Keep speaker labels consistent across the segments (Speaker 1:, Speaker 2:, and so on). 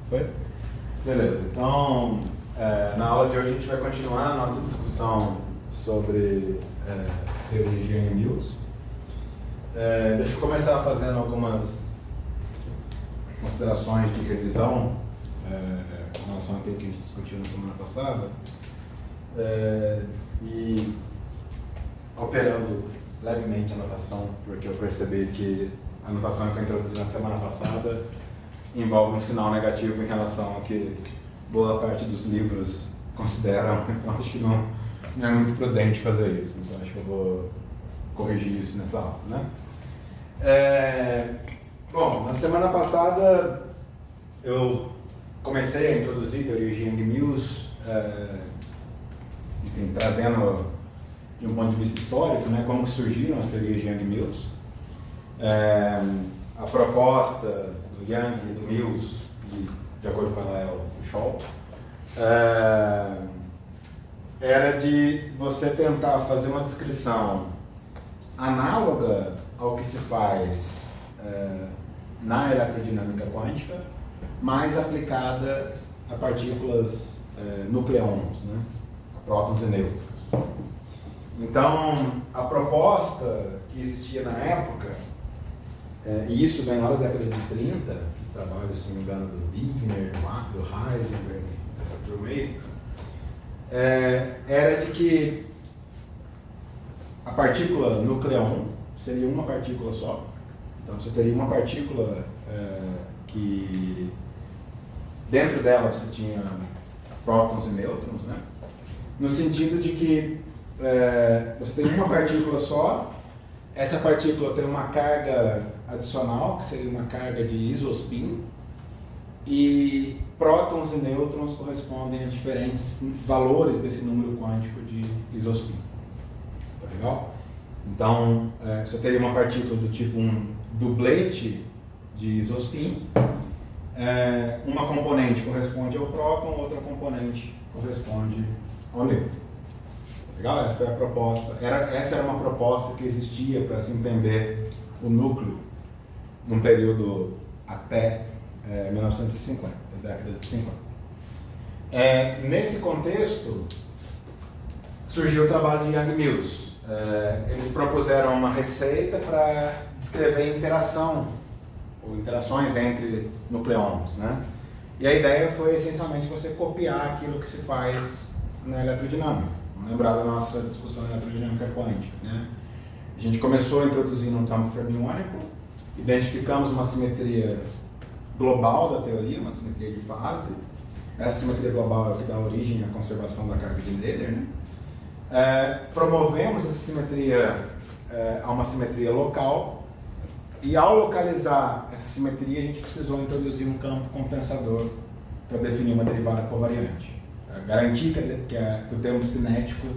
Speaker 1: Foi? Beleza. Então, na aula de hoje a gente vai continuar a nossa discussão sobre teoria de Young-Mills. Deixa eu começar fazendo algumas considerações de revisão em relação àquilo que a gente discutiu na semana passada e alterando levemente a anotação, porque eu percebi que a anotação que eu introduzi na semana passada envolve um sinal negativo em relação ao que boa parte dos livros consideram, então acho que não é muito prudente fazer isso, então acho que eu vou corrigir isso nessa aula, né? Bom, na semana passada eu comecei a introduzir teoria de Young-Mills, enfim, trazendo de um ponto de vista histórico, né, como que surgiram as teorias de Young-Mills. A proposta do Young e do Mills, e de acordo com ela é o Scholl, era de você tentar fazer uma descrição análoga ao que se faz na eletrodinâmica quântica, mais aplicada a partículas nucleons, né? A prótons e nêutrons. Então, a proposta que existia na época, e isso vem lá da década de 30, trabalho, se não me engano, do Wigner, do Heisenberg, dessa turma aí, era de que a partícula nucleon seria uma partícula só. Então você teria uma partícula que dentro dela você tinha prótons e nêutrons, né? No sentido de que você tem uma partícula só, essa partícula tem uma carga adicional, que seria uma carga de isospin, e prótons e nêutrons correspondem a diferentes valores desse número quântico de isospin. Tá legal? Então, você teria uma partícula do tipo um dublete de isospin, uma componente corresponde ao próton, outra componente corresponde ao nêutron. Legal? Essa foi a proposta. Essa era uma proposta que existia para se entender o núcleo num período até 1950, da década de 50. Nesse contexto, surgiu o trabalho de Young-Mills. Eles propuseram uma receita para descrever interação, ou interações entre nucleons, né? E a ideia foi essencialmente você copiar aquilo que se faz na eletrodinâmica. Vamos lembrar da nossa discussão de eletrodinâmica quântica, né? A gente começou introduzindo um campo fermiônico, identificamos uma simetria global da teoria, uma simetria de fase. Essa simetria global é o que dá origem à conservação da carga de Nader, né? Promovemos essa simetria a uma simetria local, e ao localizar essa simetria a gente precisou introduzir um campo compensador para definir uma derivada covariante. Garantir que o termo cinético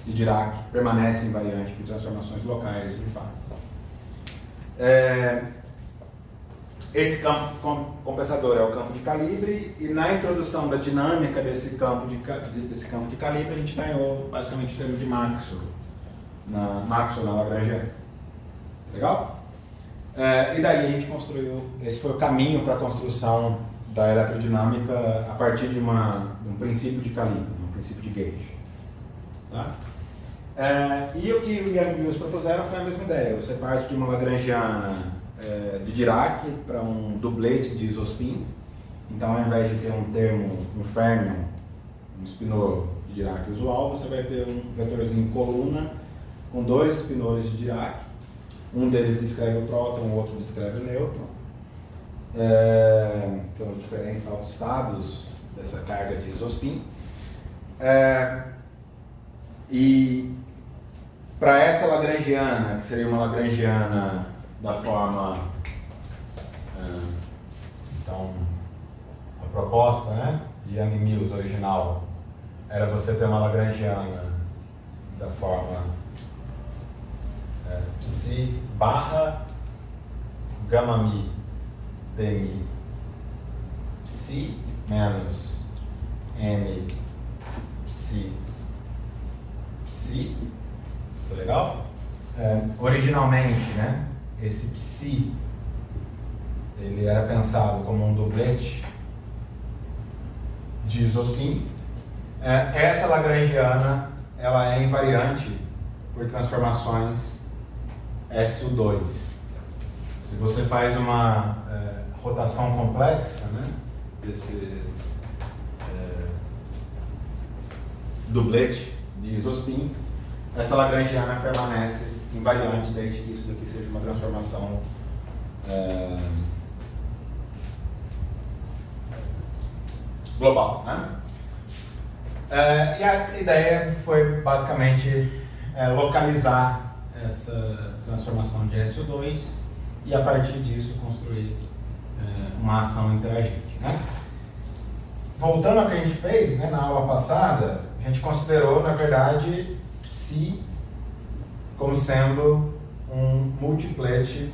Speaker 1: de Dirac permanece invariante por transformações locais de fase. Esse campo compensador é o campo de calibre, e na introdução da dinâmica desse campo de calibre a gente ganhou basicamente o termo de Maxwell na Lagrangiana. Legal? E daí a gente construiu, esse foi o caminho para a construção da eletrodinâmica a partir de um princípio de calibre, um princípio de gauge. Tá? E o que o Young-Mills propuseram foi a mesma ideia. Você parte de uma Lagrangiana de Dirac para um dublete de isospin. Então, ao invés de ter um termo, um fermion, um spinor de Dirac usual, você vai ter um vetorzinho coluna com dois spinores de Dirac. Um deles descreve o próton, o outro descreve o nêutron. São os diferentes estados dessa carga de isospin. E para essa Lagrangiana, que seria uma Lagrangiana da forma... então, a proposta, né, de Young-Mills original era você ter uma Lagrangiana da forma psi barra gama mi dmi psi menos m psi psi. Tá legal? Originalmente, né, esse psi ele era pensado como um dublete
Speaker 2: de isospin. Essa lagrangiana ela é invariante por transformações SU2. Se você faz uma rotação complexa, né, desse dublete de isospin, essa lagrangiana permanece invariante desde que isso daqui seja uma transformação global, né? E a ideia foi basicamente localizar essa transformação de SO2 e a partir disso construir uma ação interagente, né? Voltando ao que a gente fez, né, na aula passada, a gente considerou, na verdade, psi como sendo um multiplet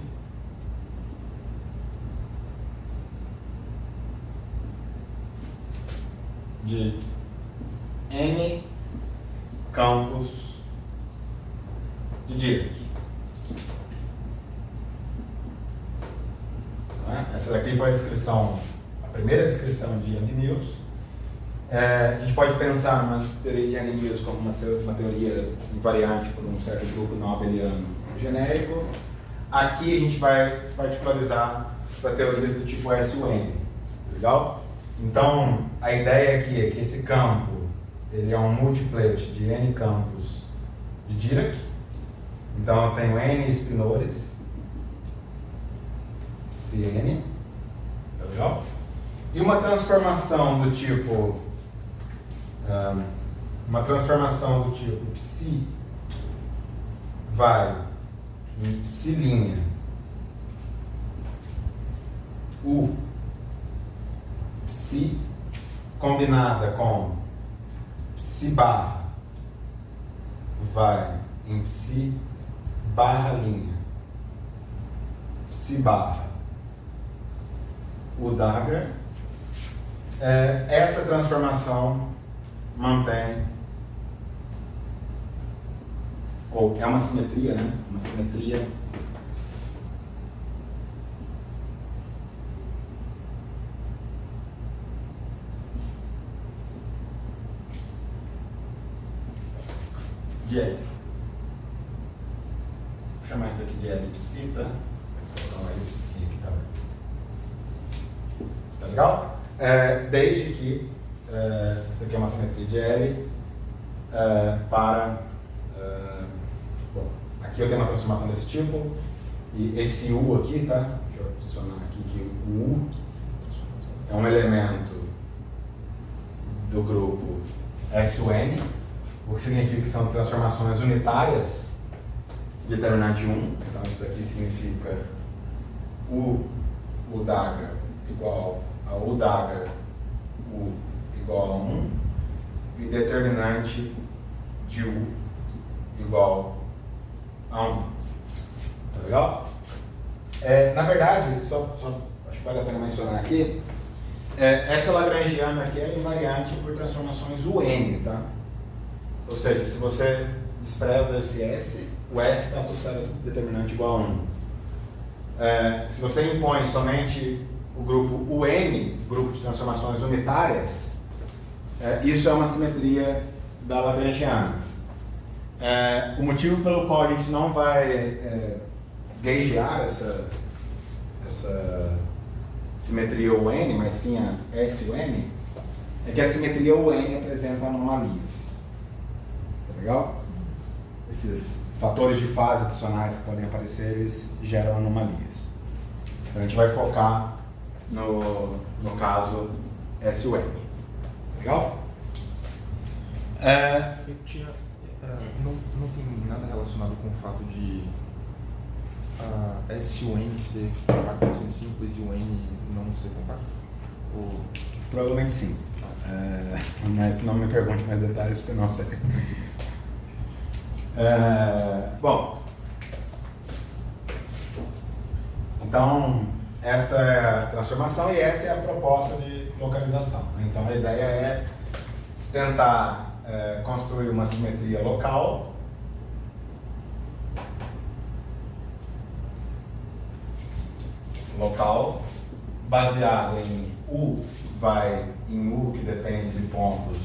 Speaker 2: de N campos de Dirac. Essa daqui foi a primeira descrição de Yang-Mills. A gente pode pensar na teoria de Yang-Mills como uma teoria invariante por um certo grupo não abeliano genérico. Aqui a gente vai particularizar para teorias do tipo SUN. Legal? Então, a ideia aqui é que esse campo ele é um multiplet de N campos de Dirac. Então, eu tenho N espinores, Cn, tá legal? E uma transformação do tipo psi vai em psi' U psi combinada com psi barra vai em psi barra linha, psi barra U dagger. Essa transformação mantém, ou é uma simetria, né? Uma simetria de L. Vou chamar isso daqui de elipsita. Vou colocar uma elipsia aqui também. Tá legal? Desde que isso daqui é uma simetria de L para. Bom, aqui eu tenho uma transformação desse tipo. E esse U aqui, tá? Deixa eu adicionar aqui que o U é um elemento do grupo SUN, o que significa que são transformações unitárias de determinante 1. Então isso daqui significa U dagger igual a U dagger U igual a 1 e determinante de U igual a 1. Tá legal? Na verdade, só acho que vale a pena mencionar aqui, essa lagrangiana aqui é invariante por transformações UN, tá? Ou seja, se você despreza esse S, o S está associado a determinante igual a 1. Se você impõe somente o grupo UN, grupo de transformações unitárias, isso é uma simetria da lagrangiana. O motivo pelo qual a gente não vai gaugear essa simetria UN, mas sim a SUN, é que a simetria UN apresenta anomalias. Tá legal? Esses fatores de fase adicionais que podem aparecer, eles geram anomalias. Então a gente vai focar no caso SUN. Legal?
Speaker 3: Eu tinha, não tem nada relacionado com o fato de SUN ser compacto sendo simples e o N não ser compacto? Ou...
Speaker 1: Provavelmente sim. Mas não me pergunte mais detalhes porque eu não sei. Bom, então essa é a transformação e essa é a proposta de localização. Então a ideia é tentar construir uma simetria local baseada em
Speaker 2: U vai em U, que depende de pontos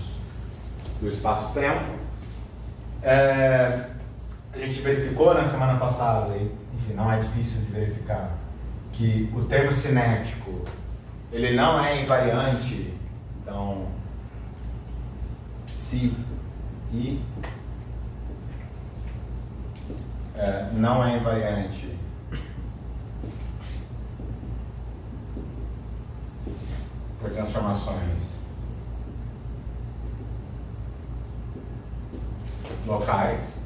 Speaker 2: do espaço-tempo. A gente verificou na semana passada, e, enfim, não é difícil de verificar, que o termo cinético, ele não é invariante, então, psi I não é invariante por transformações locais.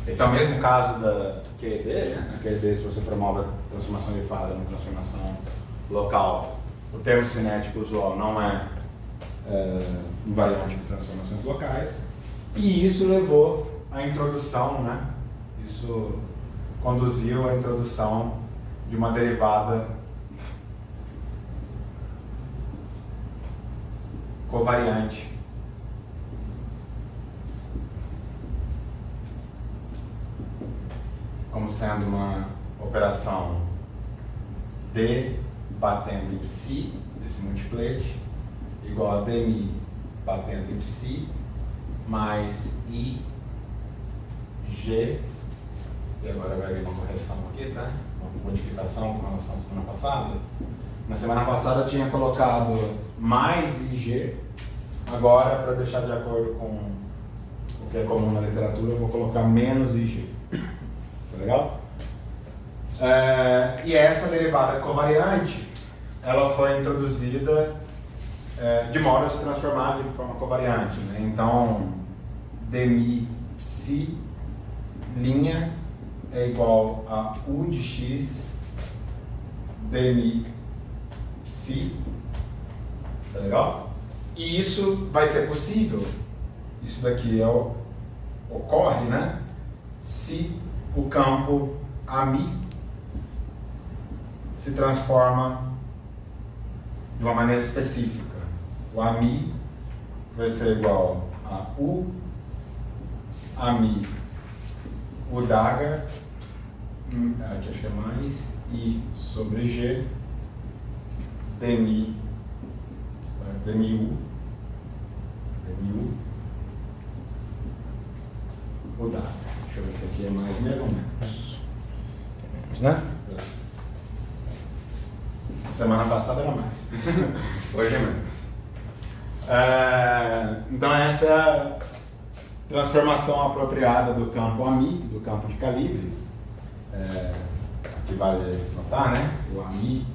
Speaker 2: Esse é o mesmo caso da QED, né? Na QED, se você promove a transformação de fase, uma transformação local, o termo cinético usual não é invariante por transformações locais. E isso levou à introdução, né? Isso conduziu à introdução de uma derivada covariante como sendo uma operação D batendo em psi, desse multiplete, igual a dmi batendo em psi, mais I, G, e agora vai haver uma correção aqui, tá? Uma modificação com relação à semana passada. Na semana passada eu tinha colocado mais IG, agora, para deixar de acordo com o que é comum na literatura, eu vou colocar menos IG. Tá legal? E essa derivada covariante, ela foi introduzida de modo a se transformar de forma covariante, né? Então, dmi psi linha é igual a U de x dmi psi, tá legal? E isso vai ser possível, isso daqui ocorre, né? Se o campo AMI se transforma de uma maneira específica. O AMI vai ser igual a U AMI U daga, aqui acho que é mais, I sobre G, dmi u U daga. Deixa eu ver se aqui é mais mesmo ou menos. É menos, né? Semana passada era mais. Hoje é menos. Então essa é a transformação apropriada do campo AMI, do campo de calibre. Aqui vale notar, né? O AMI,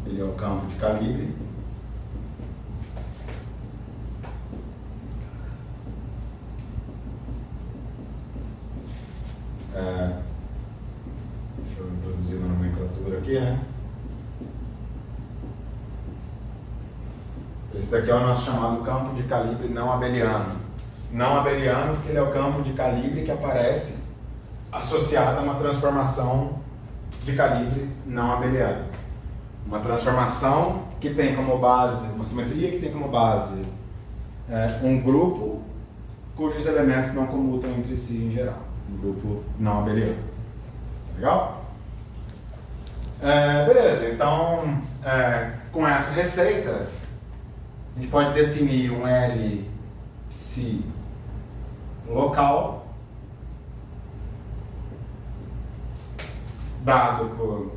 Speaker 2: ele é o campo de calibre. Deixa eu introduzir uma nomenclatura aqui, né? Esse daqui é o nosso chamado campo de calibre não abeliano. Não abeliano porque ele é o campo de calibre que aparece associado a uma transformação de calibre não abeliano. Uma transformação que tem como base, uma simetria que tem como base um grupo cujos elementos não comutam entre si em geral. Um grupo não abeliano. Tá legal? Beleza, então com essa receita a gente pode definir um L psi local dado por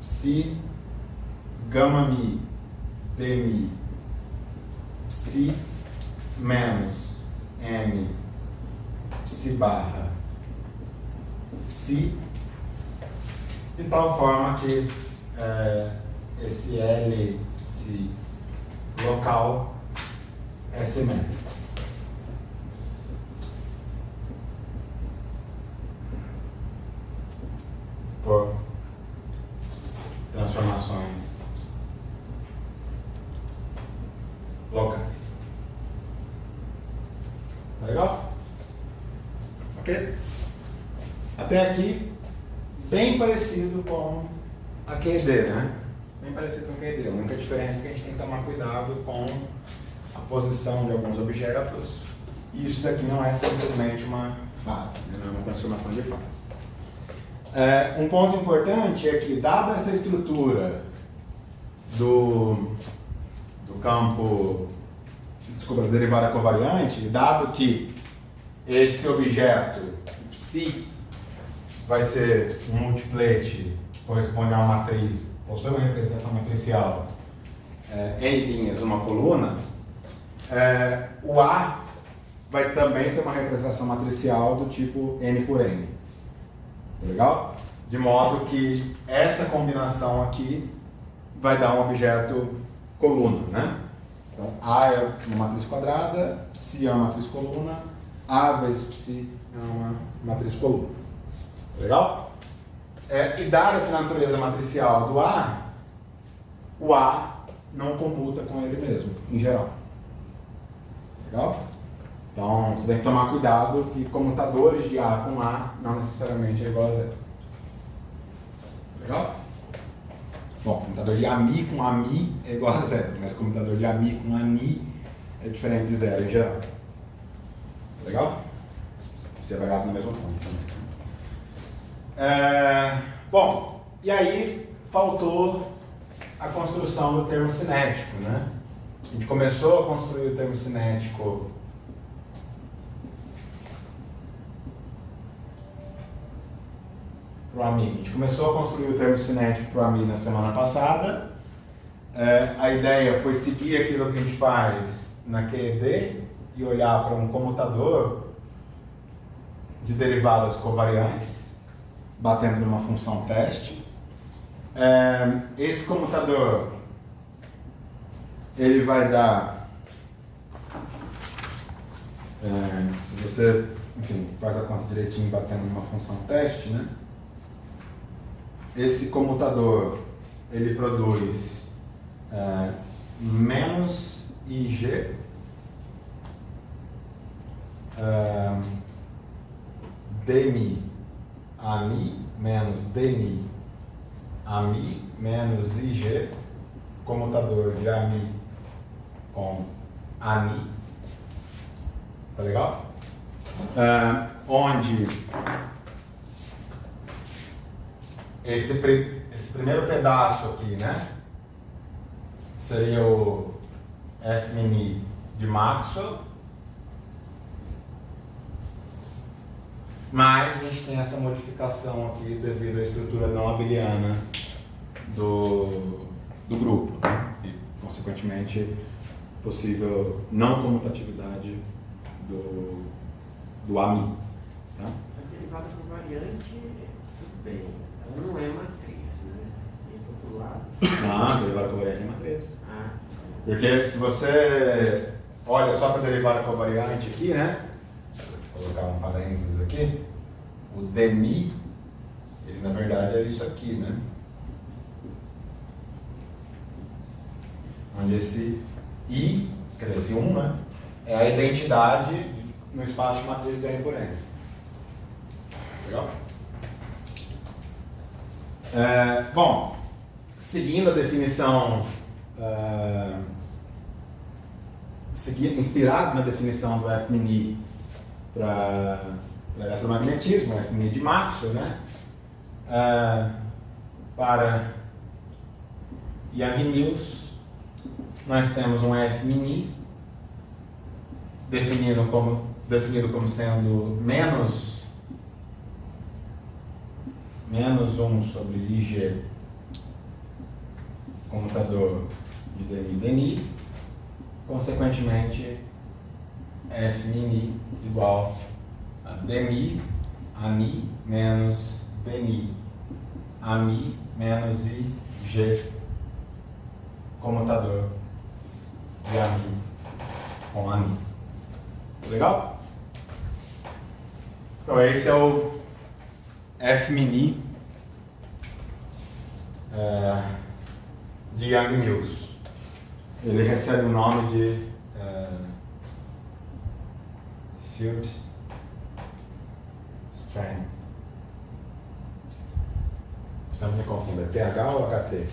Speaker 2: psi gama mi dmi psi menos m psi barra psi, de tal forma que esse L psi local é simétrico. Por transformações locais. Legal? Ok? Até aqui, bem parecido com a QED, né? Bem parecido com a QED. A única diferença é que a gente tem que tomar cuidado com a posição de alguns objetos. E isso daqui não é simplesmente uma fase, né? Não é uma transformação de fase. Um ponto importante é que, dada essa estrutura do campo, desculpa, da derivada covariante, dado que esse objeto psi vai ser um multiplete que corresponde a uma matriz, possui uma representação matricial em linhas, uma coluna, o A vai também ter uma representação matricial do tipo n por n. Tá legal? De modo que essa combinação aqui vai dar um objeto coluna, né? Então, A é uma matriz quadrada, psi é uma matriz coluna, A vezes psi é uma matriz coluna. Tá legal? E dada essa natureza matricial do A, o A não comuta com ele mesmo, em geral. Legal? Então, você tem que tomar cuidado que comutadores de A com A não necessariamente é igual a zero. Legal? Bom, comutador de AMI com AMI é igual a zero, mas comutador de AMI com ANI é diferente de zero em geral. Legal? Você é variado no mesmo ponto também. Bom, e aí faltou a construção do termo cinético, né? A gente começou a construir o termo cinético para o AMI. A gente começou a construir o termo cinético para o AMI na semana passada. A ideia foi seguir aquilo que a gente faz na QED e olhar para um comutador de derivadas covariantes, batendo numa função teste. Esse comutador, ele vai dar, se você, enfim, faz a conta direitinho batendo numa função teste, né? Esse comutador, ele produz menos IG dmi AMI menos dmi AMI menos IG, comutador de AMI com ANI. Tá legal? Onde esse primeiro pedaço aqui, né, seria o F-mini de Maxwell, mas a gente tem essa modificação aqui devido à estrutura não abeliana do grupo, né? E, consequentemente, possível não comutatividade do AMI. Tá?
Speaker 4: A derivada covariante, tudo bem, ela não é matriz, né? E do outro lado...
Speaker 2: Não, a derivada covariante é matriz.
Speaker 4: Ah,
Speaker 2: Porque se você olha só para a derivada covariante aqui, né? Vou colocar um parênteses aqui. O dmi, ele na verdade é isso aqui, né? Onde esse I, quer dizer, esse 1, né? É a identidade no espaço de matriz N por N. Legal? Bom, seguindo a definição, inspirado na definição do F-mini para eletromagnetismo, F-mini de Maxwell, né? Para Yang-Mills, nós temos um F-mini definido como sendo menos 1 sobre IG, comutador de dmi, consequentemente F-mini igual a dmi, ANI menos dni, AMI menos IG, comutador de AMI com ANI. Legal? Então esse é o F-mini de Yang-Mills. Ele recebe o nome de Field Strength. Sempre me confundo, é TH ou HT?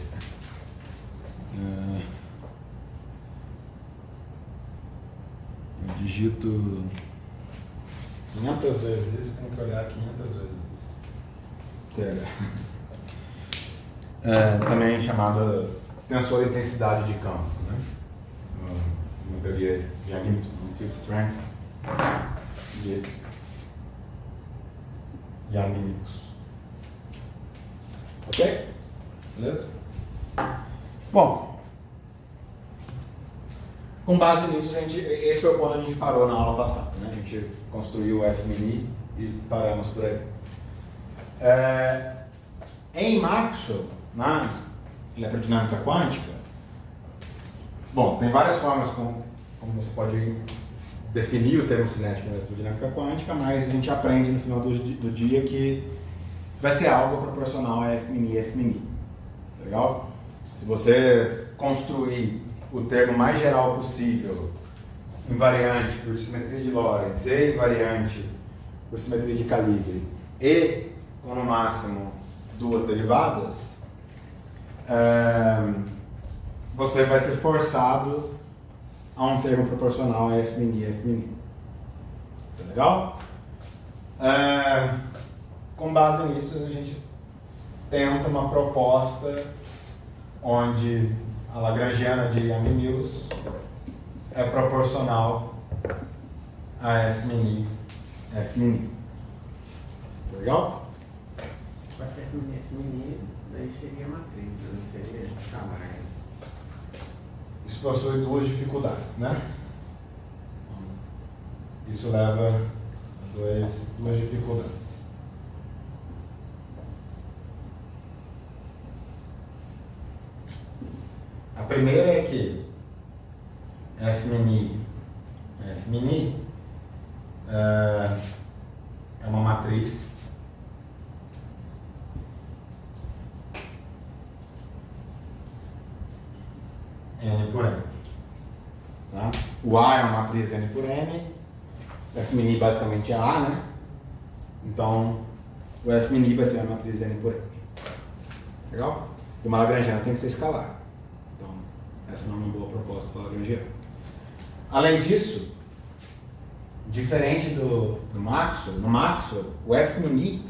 Speaker 1: Eu digito
Speaker 2: 500 vezes isso, tem que olhar 500 vezes isso. Também chamada tensor de intensidade de campo, né? Uma teoria de Hamilton, field strength de Young-Mills. Ok? Beleza? Bom, com base nisso, esse foi o ponto onde a gente parou na aula passada, né? A gente construiu o F-mini e paramos por aí. Em Maxwell, na eletrodinâmica quântica, bom, tem várias formas como você pode definir o termo cinético na eletrodinâmica quântica, mas a gente aprende no final do dia que vai ser algo proporcional a F-mini e F-mini. Legal? Se você construir o termo mais geral possível, invariante por simetria de Lorentz e invariante por simetria de calibre, e com no máximo duas derivadas, você vai ser forçado a um termo proporcional a F-mini e F-mini. Tá legal? Com base nisso, a gente tenta uma proposta onde a lagrangiana de Young-Mills é proporcional a F-mini. Legal?
Speaker 4: Só que F-mini daí seria matriz, não seria chamar.
Speaker 2: Isso possui duas dificuldades, né? Isso leva a duas dificuldades. A primeira é que F-mini é uma matriz N por N. Tá? O A é uma matriz N por N, o F-mini basicamente é A, né? Então, o F-mini vai ser uma matriz N por N. Legal? E uma lagrangiana tem que ser escalar. Então, essa não é uma boa proposta para lagrangiana. Além disso, diferente do Maxwell, no Maxwell, o F-mini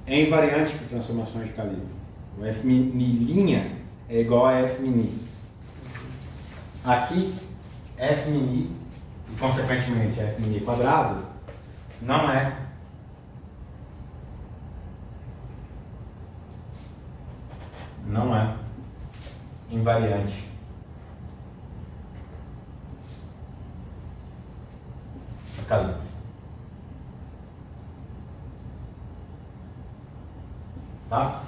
Speaker 2: é invariante por transformações de calibre. O F-mini' é igual a F-mini. Aqui, F-mini, e consequentemente F-mini quadrado, não é invariante de calibre. Tá?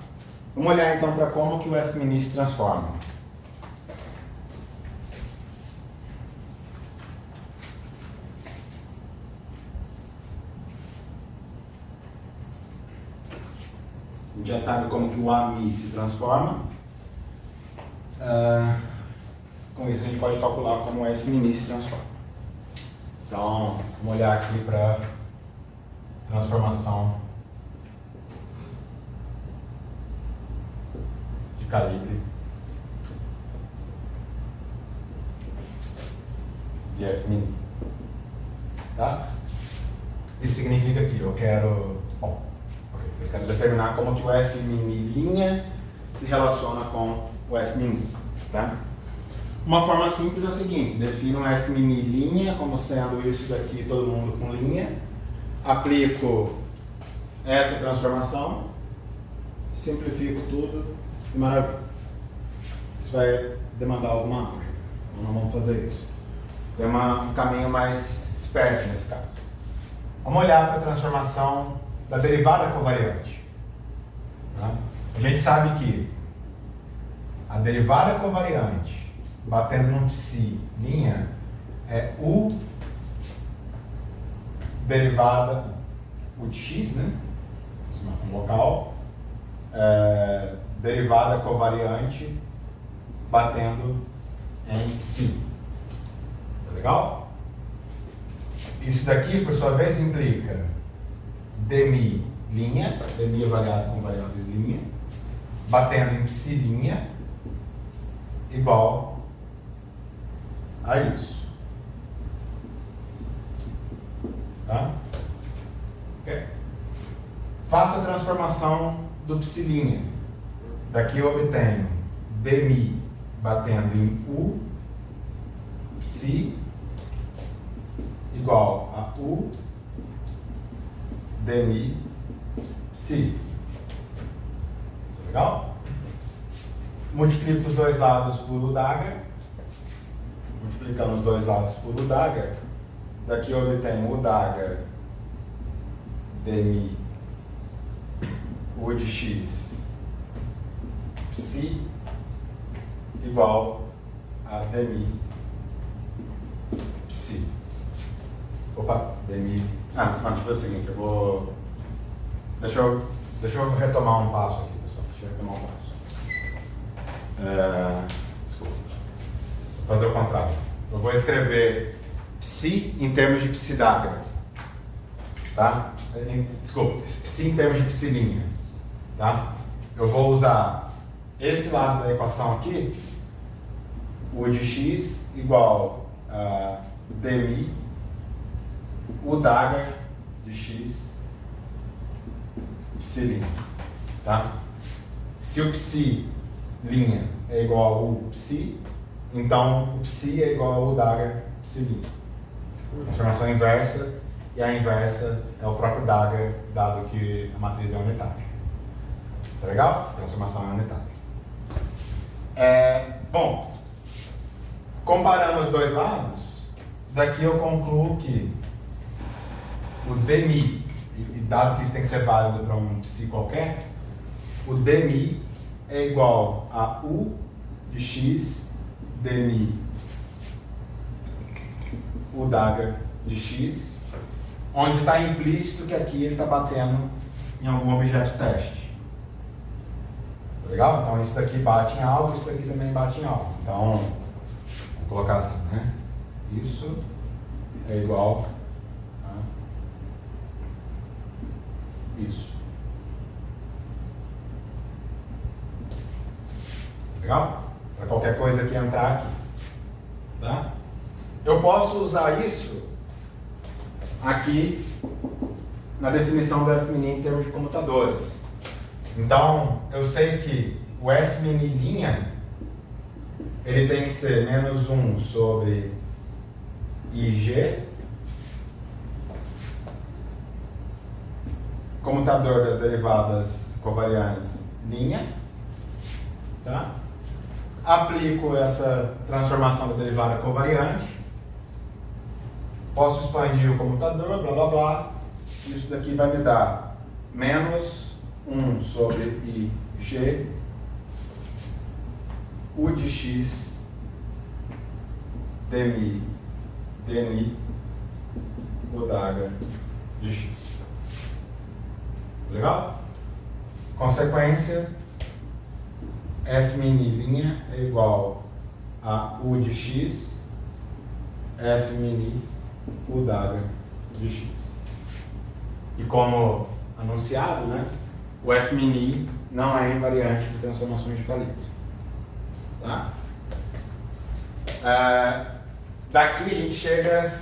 Speaker 2: Vamos olhar então para como que o F-mini se transforma. A gente já sabe como que o AMI se transforma. Com isso a gente pode calcular como o F-mini se transforma. Então, vamos olhar aqui para transformação de calibre de F-mini. Tá? Isso significa que eu quero determinar como que o F-mini' se relaciona com o F-mini. Tá? Uma forma simples é a seguinte: defino um F-mini' como sendo isso daqui, todo mundo com linha, aplico essa transformação, simplifico tudo e maravilha. Isso vai demandar alguma álgebra, então não vamos fazer isso. Tem um caminho mais esperto nesse caso. Vamos olhar para a transformação da derivada covariante. Tá? A gente sabe que a derivada covariante batendo num psi linha é U derivada U de x, né? Transformação local, derivada covariante batendo em psi. Tá legal? Isso daqui, por sua vez, implica dmi linha, dmi é variado com variáveis linha, batendo em psi linha igual a isso. Tá? Okay. Faça a transformação do psi'. Daqui eu obtenho dmi batendo em u, psi, igual a u, dmi, psi. Legal? Multiplico os dois lados por u dagger. Multiplicando os dois lados por u dagger. Daqui eu obtenho u dagger dmi u de x psi igual a dmi psi. Opa, dmi. Não, deixa eu ver o seguinte, Deixa eu retomar um passo aqui, pessoal. Deixa eu retomar um passo. Desculpa. Vou fazer o contrário. Eu vou escrever psi em termos de psi dagger. Tá? Desculpa, psi em termos de psi'. Tá? Eu vou usar esse lado da equação aqui, u de x igual a dmi u dagger de x psi'. Tá? Se o psi' é igual a u psi, então o psi é igual a u dagger psi'. Transformação inversa, e a inversa é o próprio dagger, dado que a matriz é unitária. Tá legal? Transformação é unitária. Bom, comparando os dois lados, daqui eu concluo que o dmi, e dado que isso tem que ser válido para um psi qualquer, o dmi é igual a u de x dmi u dagger de x, onde está implícito que aqui ele está batendo em algum objeto teste. Tá legal? Então isso daqui bate em algo, isso daqui também bate em algo. Então, vou colocar assim, né? Isso é igual a isso. Legal? Para qualquer coisa que entrar aqui. Tá? Eu posso usar isso aqui na definição do f' em termos de comutadores. Então, eu sei que o f' ele tem que ser menos 1 sobre ig, comutador das derivadas covariantes linha, tá? Aplico essa transformação da derivada covariante, posso expandir o comutador, blá blá blá, isso daqui vai me dar menos 1 sobre ig u de x dmi dni u dagger de x. Legal? Consequência, f' é igual a u de x f' u dagger de x. E como anunciado, né, o f' não é invariante de transformações de calibre. Tá? Daqui a gente chega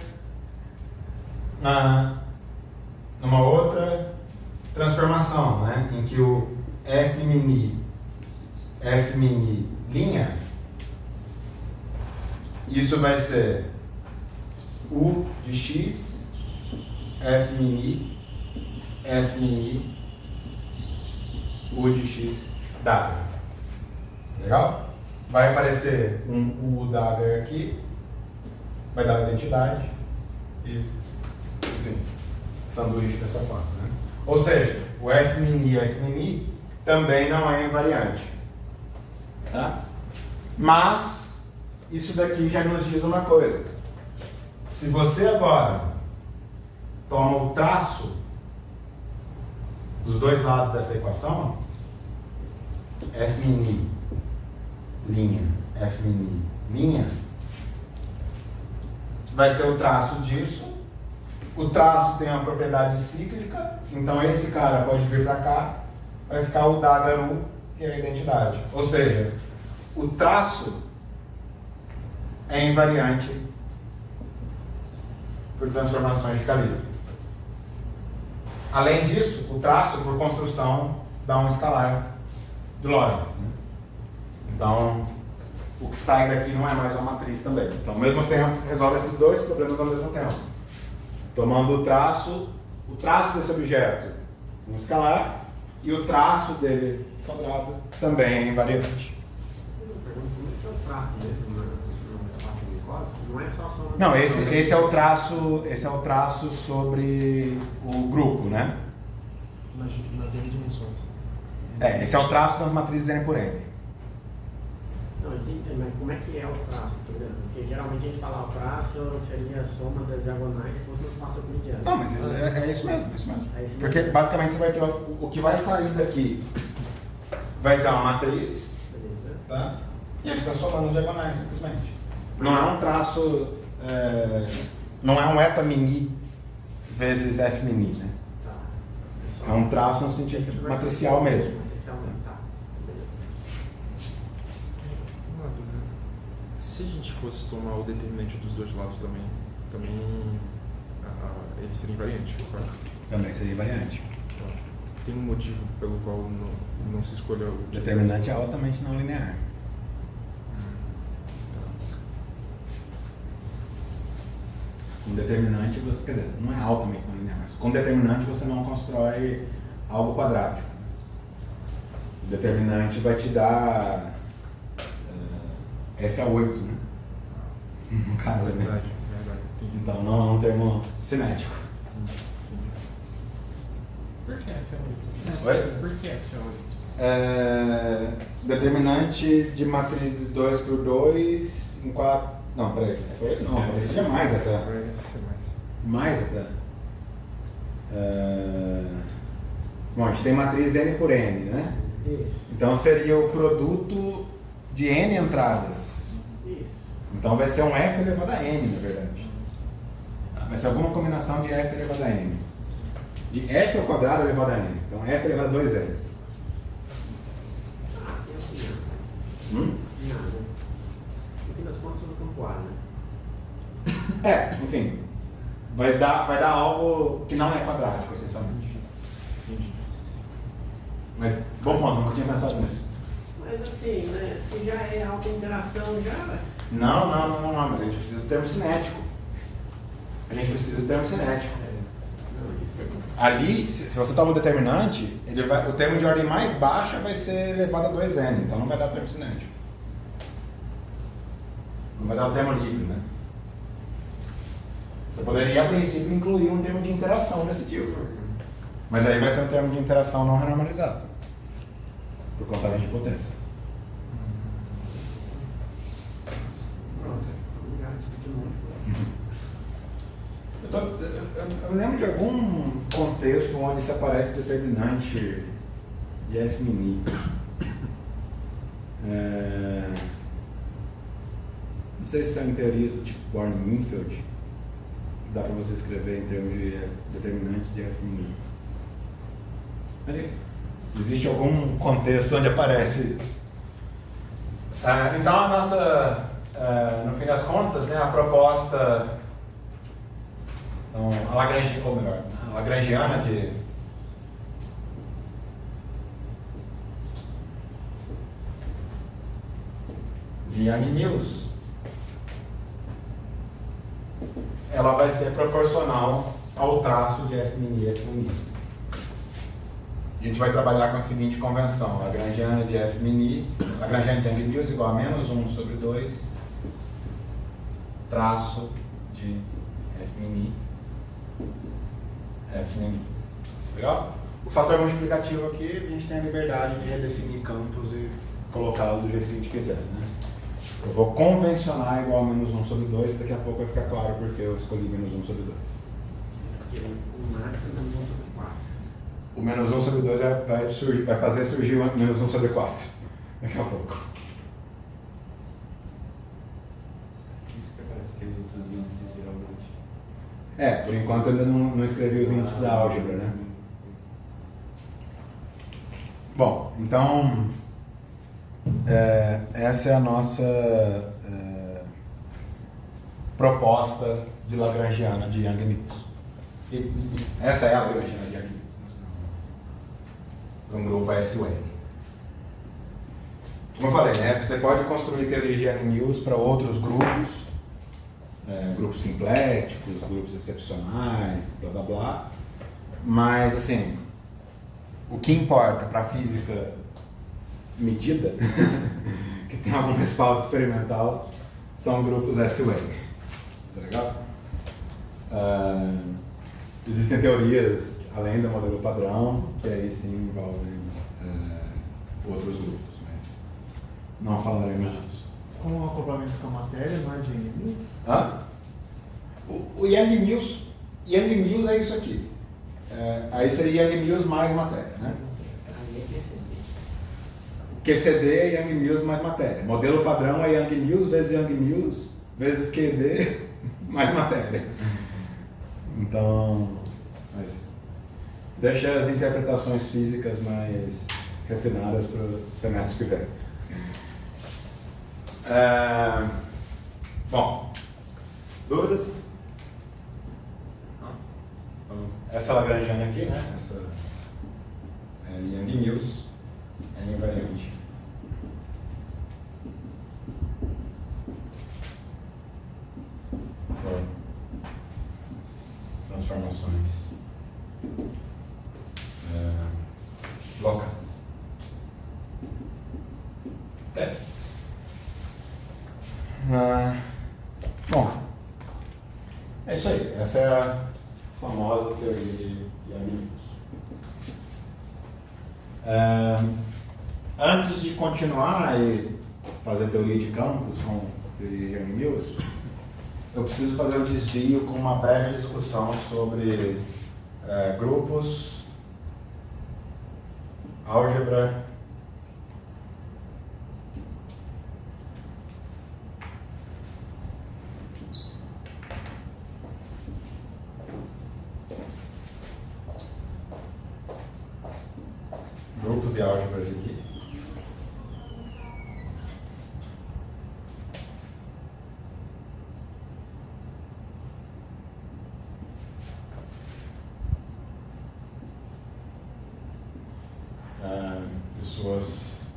Speaker 2: numa outra transformação, né, em que o f' linha, isso vai ser u de x f' u de x dagger. Legal? Vai aparecer um u dagger aqui, vai dar a identidade e, enfim, sanduíche dessa forma, né? Ou seja, o f' também não é invariante, tá? Mas isso daqui já nos diz uma coisa. Se você agora toma o traço dos dois lados dessa equação, f' linha, f' linha, vai ser o traço disso. O traço tem uma propriedade cíclica, então esse cara pode vir para cá, vai ficar o dagger u, que é a identidade. Ou seja, o traço é invariante por transformações de calibre. Além disso, o traço, por construção, dá um escalar de Lorentz, né? Então, o que sai daqui não é mais uma matriz também. Então, ao mesmo tempo, resolve esses dois problemas ao mesmo tempo. Tomando o traço desse objeto um escalar e o traço dele quadrado também é invariante.
Speaker 4: Eu pergunto, como é que é o traço dele no espaço de Minkowski? Não é só soma.
Speaker 2: Não, esse é o traço sobre o grupo, né?
Speaker 3: Nas N dimensões.
Speaker 2: Esse é o traço das matrizes N por N.
Speaker 4: Não, entendi, mas como é que é o traço? Porque geralmente a gente fala o traço seria a soma das diagonais que fosse no espaço euclidiano.
Speaker 2: Não, mas isso é isso mesmo,
Speaker 4: É isso mesmo.
Speaker 2: Porque basicamente você vai ter o que vai sair daqui vai ser uma matriz,
Speaker 4: Beleza?
Speaker 2: tá? E a gente está somando as diagonais, simplesmente. Não é um traço, não é um eta mini vezes f mini, né?
Speaker 4: Tá.
Speaker 2: É um traço no sentido matricial mesmo.
Speaker 4: Matricial mesmo, tá. Beleza.
Speaker 3: Uma dúvida. Se a gente fosse tomar o determinante dos dois lados também ele seria invariante, correto?
Speaker 2: Também seria variante.
Speaker 3: Então, tem um motivo pelo qual não se escolheu o
Speaker 2: Determinante é altamente não linear. Com determinante, quer dizer, não é altamente não linear, mas com determinante você não constrói algo quadrático. O determinante vai te dar F a 8, né? No caso, né?
Speaker 3: Verdade, entendi.
Speaker 2: Então não é um termo cinético.
Speaker 5: Por que F8?
Speaker 2: Oi?
Speaker 5: Por que F8?
Speaker 2: Determinante de matrizes 2 por 2 em 4. Não, peraí. F8 não, talvez seja mais até.
Speaker 3: Vai ser mais.
Speaker 2: Mais até. Bom, a gente tem matriz N por N, né?
Speaker 4: Isso.
Speaker 2: Então seria o produto de N entradas.
Speaker 4: Isso.
Speaker 2: Então vai ser um F elevado a N, na verdade. Vai ser alguma combinação de F elevado a N. De F ao quadrado elevado a N. Então F elevado a 2N.
Speaker 4: Ah, tem assim,
Speaker 2: Hum?
Speaker 4: nada. No fim das contas, tudo campo A, né?
Speaker 2: Enfim. Vai dar algo que não é quadrático, essencialmente.
Speaker 3: Entendi.
Speaker 2: Mas, bom ponto, nunca tinha pensado nisso.
Speaker 4: Mas assim, né? Se já é alta interação, já.
Speaker 2: Não, mas a gente precisa do termo cinético. A gente precisa do termo cinético.
Speaker 4: Não, isso.
Speaker 2: Ali, se você toma o determinante, o termo de ordem mais baixa vai ser elevado a 2N, então não vai dar termo cinético. Não vai dar o termo livre, né? Você poderia, a princípio, incluir um termo de interação desse tipo. Mas aí vai ser um termo de interação não renormalizado. Por contagem de potências.
Speaker 4: Pronto. Obrigado, discutir muito.
Speaker 2: Eu lembro de algum contexto onde se aparece determinante de F mini. Não sei se são teorias do tipo Born-Infeld. Dá para você escrever em termos de determinante de F mini. Mas enfim, existe algum contexto onde aparece isso. Então a nossa, no fim das contas, né, a proposta, então, a lagrangiana de Young-Mills, ela vai ser proporcional ao traço de F mini e F mini. A gente vai trabalhar com a seguinte convenção: lagrangiana de F mini, lagrangiana de Young-Mills igual a menos 1 sobre 2 traço de F mini, F mini. Legal? O fator multiplicativo aqui, a gente tem a liberdade de redefinir campos e colocá-lo do jeito que a gente quiser, né? Eu vou convencionar igual a menos 1 sobre 2, daqui a pouco vai ficar claro porque eu escolhi menos 1 sobre 2.
Speaker 4: Porque o máximo é menos 1 sobre 4.
Speaker 2: O menos 1 sobre 2 vai fazer surgir o menos 1 sobre 4. Daqui a pouco.
Speaker 6: Isso que aparece aqueles outros índices, geralmente.
Speaker 2: Por enquanto eu ainda não escrevi os índices da álgebra, né? Bom, então essa é a nossa proposta de lagrangiana de Young-Mills. Essa é a lagrangiana de Young-Mills. para um grupo SUN. Como eu falei, né, você pode construir teorias de N-News para outros grupos, grupos simpléticos, grupos excepcionais, blá blá blá, mas assim, o que importa para a física medida, que tem algum respaldo experimental, são grupos SUN. Tá legal? Existem teorias além do modelo padrão, que aí sim envolvem outros grupos, mas não falaremos disso.
Speaker 7: Com o acoplamento com a matéria, não é de N-News?
Speaker 2: Hã? O Young News é isso aqui. Aí seria Young News mais matéria, né?
Speaker 4: Aí é
Speaker 2: QCD
Speaker 4: QCD.
Speaker 2: é Young News mais matéria. Modelo padrão é Young News vezes Young News vezes QD mais matéria. Então, mas deixa as interpretações físicas mais refinadas para o semestre que vem. Bom, dúvidas? Essa Lagrangiana aqui, né? Essa é Young News, é invariante. Transformações locais. Bom, é isso aí. Essa é a famosa teoria de Young News. Antes de continuar e fazer teoria de campos com teoria de Young News, eu preciso fazer um desvio com uma breve discussão sobre grupos, álgebra e álgebra de Lie. De suas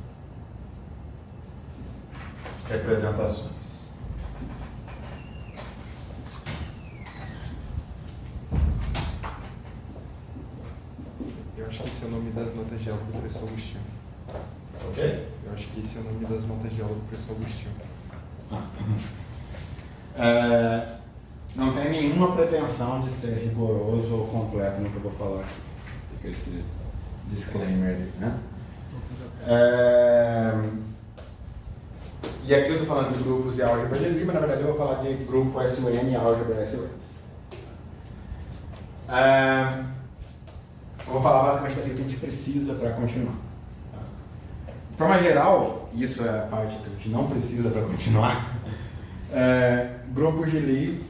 Speaker 2: representações.
Speaker 3: Eu acho que esse é o nome das notas de aula do professor Agostinho.
Speaker 2: Ok?
Speaker 3: Eu acho que esse é o nome das notas de aula do professor Agostinho.
Speaker 2: Não tem nenhuma pretensão de ser rigoroso ou completo no que eu vou falar aqui. Fica esse disclaimer aí, né? E aqui eu estou falando de grupos e álgebra de Lie, mas na verdade eu vou falar de grupo SUN e álgebra SUN. Eu vou falar basicamente daquilo que a gente precisa para continuar. Tá? De forma geral, isso é a parte que a gente não precisa para continuar. Grupos de Lie,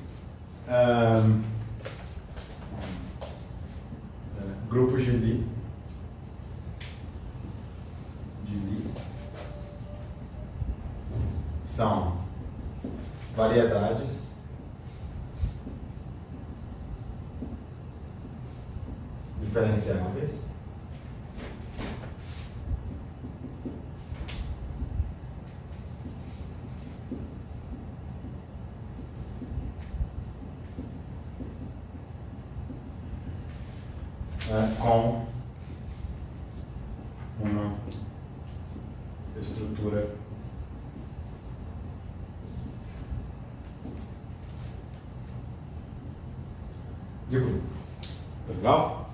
Speaker 2: grupos de Lie, são variedades diferenciáveis com uma estrutura de grupo. Tá legal?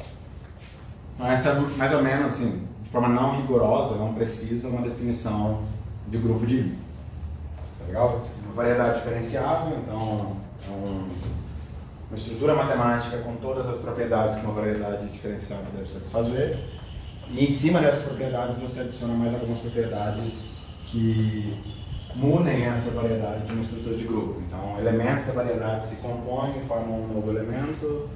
Speaker 2: Então, essa é mais ou menos assim, de forma não rigorosa, não precisa, uma definição de grupo de Lie. Tá legal? Uma variedade diferenciável, então uma estrutura matemática com todas as propriedades que uma variedade diferenciável deve satisfazer. E em cima dessas propriedades você adiciona mais algumas propriedades que munem essa variedade de uma estrutura de grupo. Então, elementos da variedade se compõem e formam um novo elemento,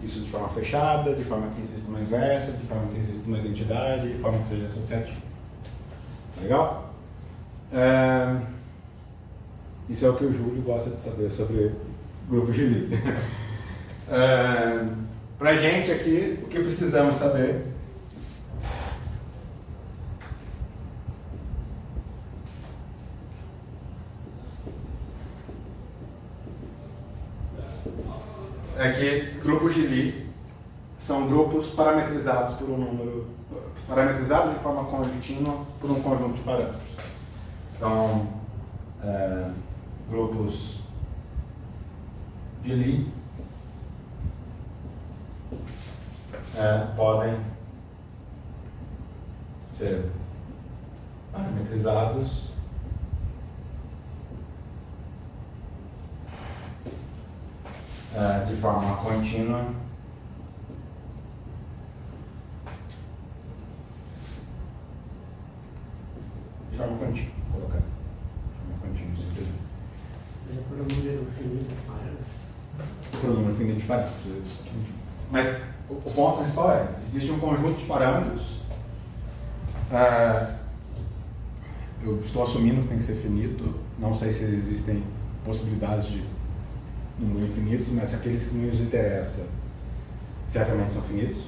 Speaker 2: isso de forma fechada, de forma que existe uma inversa, de forma que existe uma identidade, de forma que seja associativa. Legal? Isso é o que o Júlio gosta de saber sobre grupos de Lie. Pra gente aqui, o que precisamos saber
Speaker 1: é que grupos de Lie são grupos parametrizados por um número, parametrizados de forma contínua por um conjunto de parâmetros. Então, grupos de Lie podem ser parametrizados de forma contínua vou colocar de forma contínua, simplesmente.
Speaker 4: Mas é por um número finito de parâmetros.
Speaker 1: Por um número finito de parâmetros. Mas o ponto principal é, existe um conjunto de parâmetros, eu estou assumindo que tem que ser finito, não sei se existem possibilidades de números infinitos, mas aqueles que nos interessam certamente são finitos,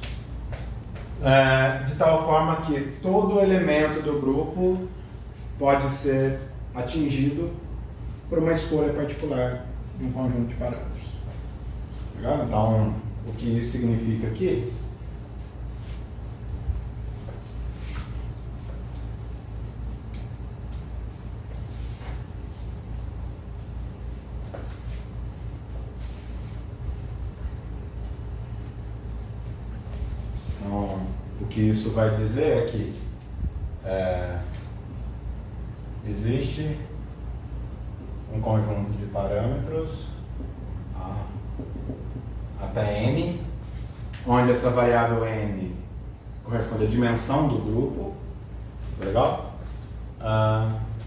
Speaker 1: de tal forma que todo elemento do grupo pode ser atingido por uma escolha particular de um conjunto de parâmetros. Legal? Então, o que isso significa aqui isso vai dizer é que existe um conjunto de parâmetros A até N, onde essa variável N corresponde à dimensão do grupo, legal?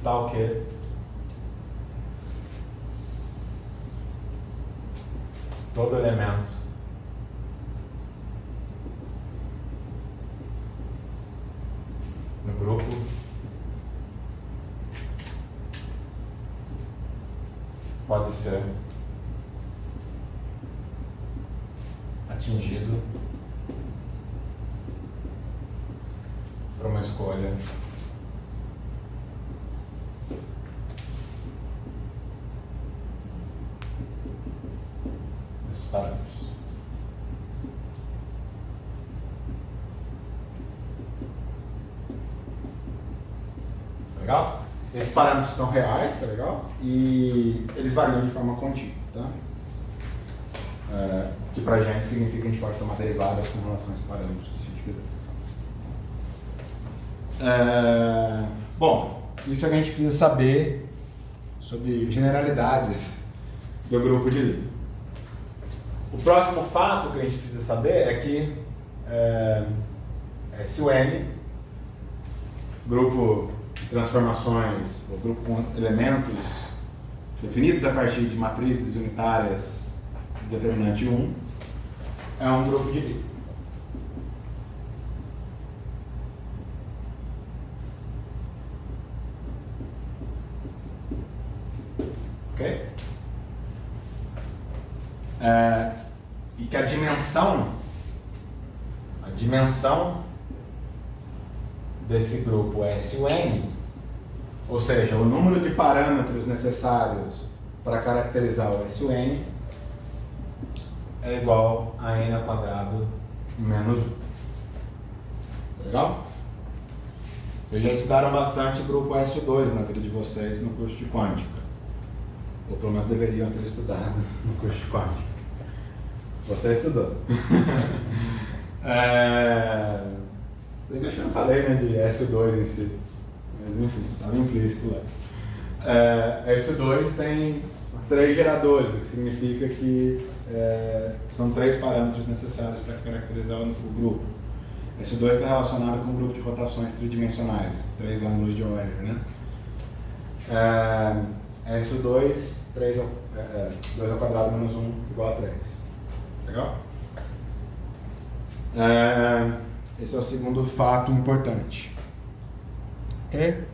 Speaker 1: Tal que todo elemento no grupo pode ser atingido por uma escolha desses parâmetros. Legal? Esses parâmetros são reais, tá legal? E eles variam de forma contínua, tá? Que pra gente significa que a gente pode tomar derivadas com relação a esses parâmetros, se a gente quiser. Bom, isso é o que a gente precisa saber sobre generalidades do grupo de Lie. O próximo fato que a gente precisa saber é que se o N, grupo de transformações, ou grupo com elementos definidos a partir de matrizes unitárias de determinante 1, é um grupo de Lie. Ok? E que a dimensão desse grupo SUN, ou seja, o número de parâmetros necessários para caracterizar o SUN é igual a n ao quadrado menos 1. Legal? Vocês já estudaram bastante o grupo SU2 na vida de vocês no curso de quântica. Ou pelo menos deveriam ter estudado no curso de quântica. Você estudou. Eu acho que eu não falei, né, de SU2 em si. Mas enfim, estava implícito lá. SU2 tem 3 geradores, o que significa que são 3 parâmetros necessários para caracterizar o grupo. SU2 está relacionado com o grupo de rotações tridimensionais, 3 ângulos de Euler, né? SU2, 2 ao quadrado menos 1 igual a 3. Legal? Esse é o segundo fato importante. Ok?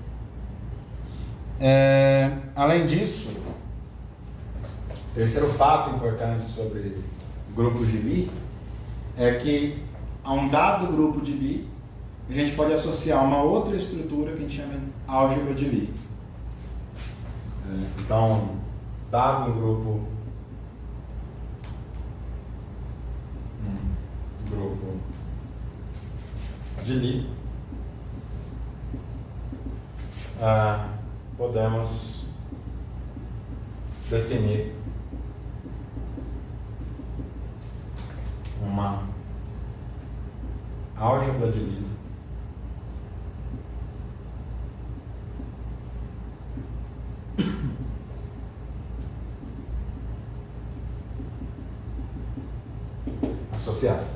Speaker 1: Além disso, o terceiro fato importante sobre grupos de Lie é que a um dado grupo de Lie a gente pode associar uma outra estrutura que a gente chama de álgebra de Lie. Então, dado um grupo
Speaker 2: de Lie, podemos definir uma álgebra de Lie associada.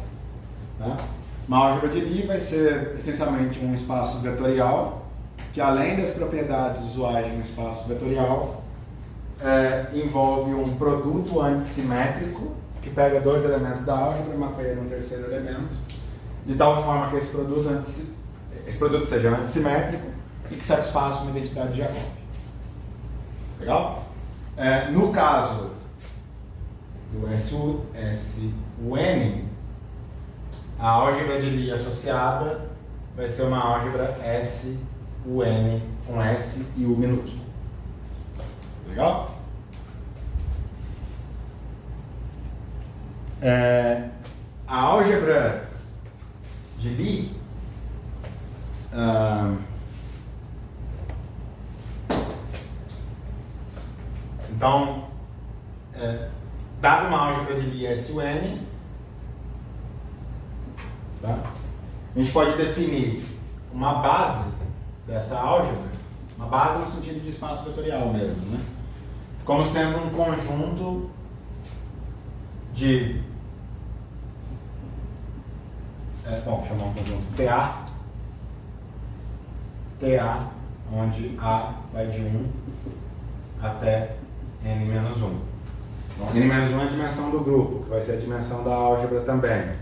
Speaker 2: Né? Uma álgebra de Lie vai ser essencialmente um espaço vetorial que, além das propriedades usuais de um espaço vetorial, envolve um produto antissimétrico que pega dois elementos da álgebra e mapeia um terceiro elemento, de tal forma que esse produto seja antissimétrico e que satisfaça uma identidade de Jacobi. Legal? No caso do SUN, a álgebra de Lie associada vai ser uma álgebra SUN com S e U minúsculo. Legal? A álgebra de Lie então, dada uma álgebra de Lie SUN, tá? A gente pode definir uma base dessa álgebra, uma base no sentido de espaço vetorial mesmo, né? Como sendo um conjunto de vamos chamar um conjunto TA, onde A vai de 1 até N-1. Então, N-1 é a dimensão do grupo, que vai ser a dimensão da álgebra também.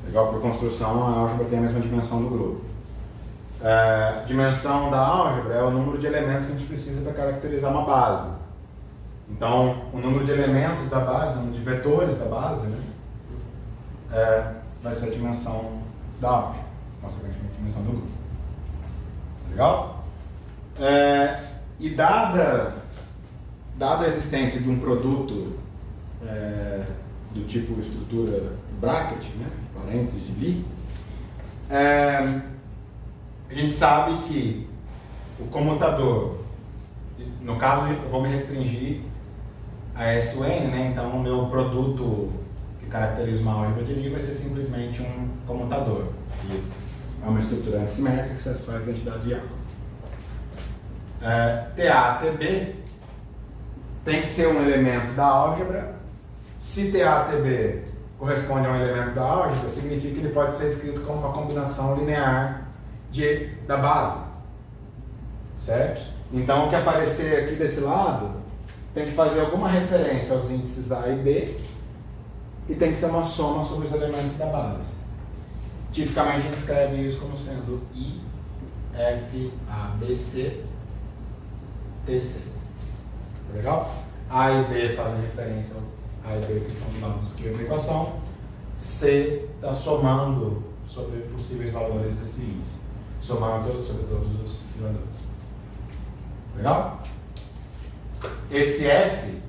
Speaker 2: Legal, por construção, a álgebra tem a mesma dimensão do grupo. Dimensão da álgebra é o número de elementos que a gente precisa para caracterizar uma base. Então, o número de elementos da base, o número de vetores da base, né, vai ser a dimensão da álgebra, consequentemente a dimensão do grupo. Legal? E dada a existência de um produto do tipo estrutura bracket, né, parênteses de Lie, a gente sabe que o comutador, no caso eu vou me restringir a SUN, né, então o meu produto que caracteriza uma álgebra de Lie vai ser simplesmente um comutador, que é uma estrutura antissimétrica que satisfaz a identidade de Jacobi. TATB tem que ser um elemento da álgebra. Se TATB corresponde a um elemento da álgebra, significa que ele pode ser escrito como uma combinação linear da base, certo? Então, o que aparecer aqui desse lado tem que fazer alguma referência aos índices A e B e tem que ser uma soma sobre os elementos da base. Tipicamente, a gente escreve isso como sendo I, F, A, B, C, T, C. Tá legal? A e B fazem referência ao A e B que estão do lado esquerdo da equação. C está somando sobre possíveis valores desse índice. Somando sobre todos os valores. Legal? Esse F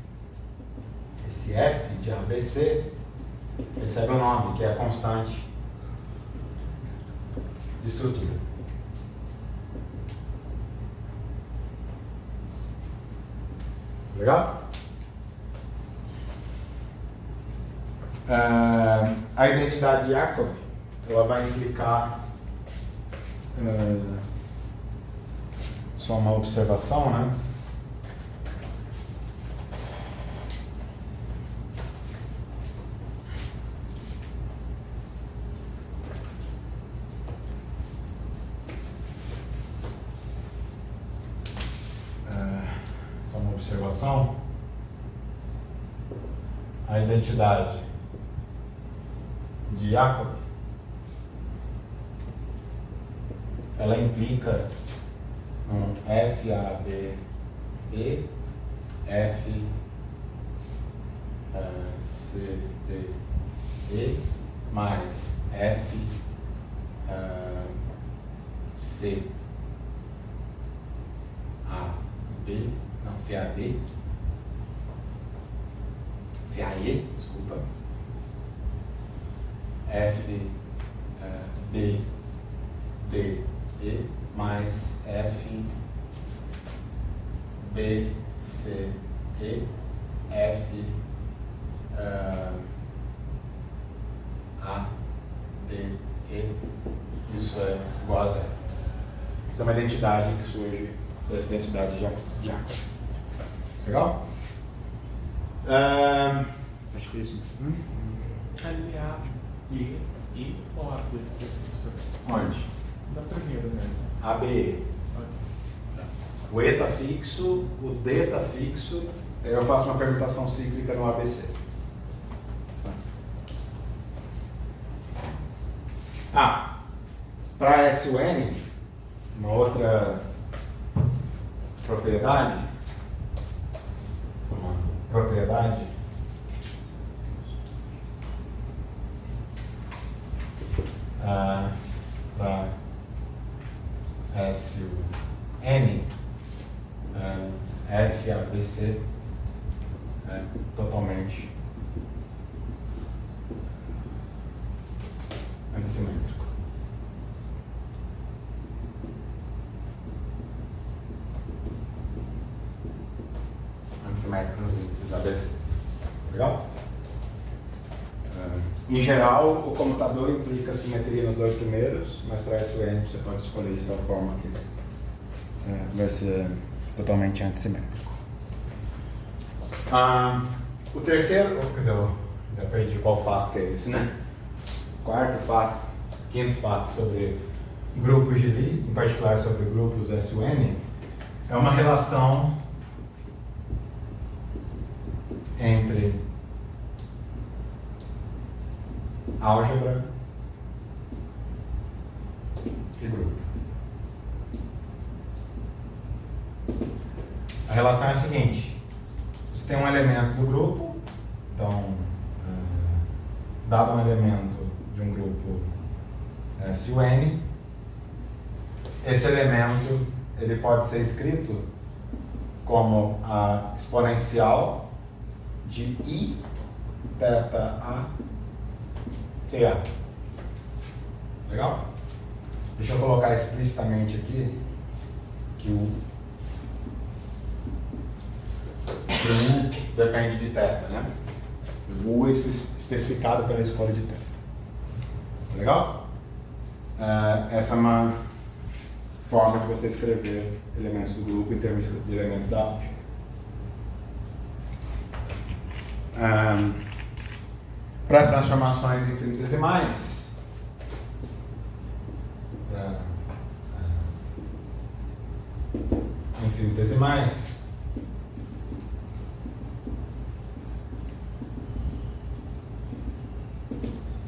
Speaker 2: de ABC, recebe um nome, que é a constante de estrutura. Legal? A identidade de Jacobi, ela vai implicar só uma observação, né? Só uma observação. A identidade de Jacobi, ela implica um FABE, FCDE mais CAE, desculpa, FB mais F, B, C, E, F, A, D, E, isso é igual a zero. Isso é uma identidade que surge das identidades de Jacob. Legal? Acho que é isso.
Speaker 5: Ali A, E, I ou A, B, C, professor?
Speaker 2: Onde?
Speaker 5: Da primeira mesmo.
Speaker 2: A, B, E.
Speaker 5: Ok.
Speaker 2: O E está fixo, o D está fixo, aí eu faço uma permutação cíclica no ABC. Para SUN, uma outra propriedade, para SUN, F, A, B, C é totalmente antissimétrico. Antissimétrico nos índices ABC. Legal? Em geral, o comutador implica simetria nos dois primeiros, mas para SUN você pode escolher de tal forma que vai ser totalmente antissimétrico. O terceiro, quer dizer, eu já perdi qual fato que é esse, né? Quarto fato, quinto fato sobre grupos de Lie, em particular sobre grupos SUN, é uma relação entre álgebra e grupo. A relação é a seguinte: você tem um elemento do grupo, então, dado um elemento de um grupo SUN, esse elemento ele pode ser escrito como a exponencial de I θ A TA. Legal? Deixa eu colocar explicitamente aqui que o U depende de θ, né? O U é especificado pela escolha de θ. Legal? Essa é uma forma de você escrever elementos do grupo em termos de elementos da álgebra. Para transformações infinitesimais,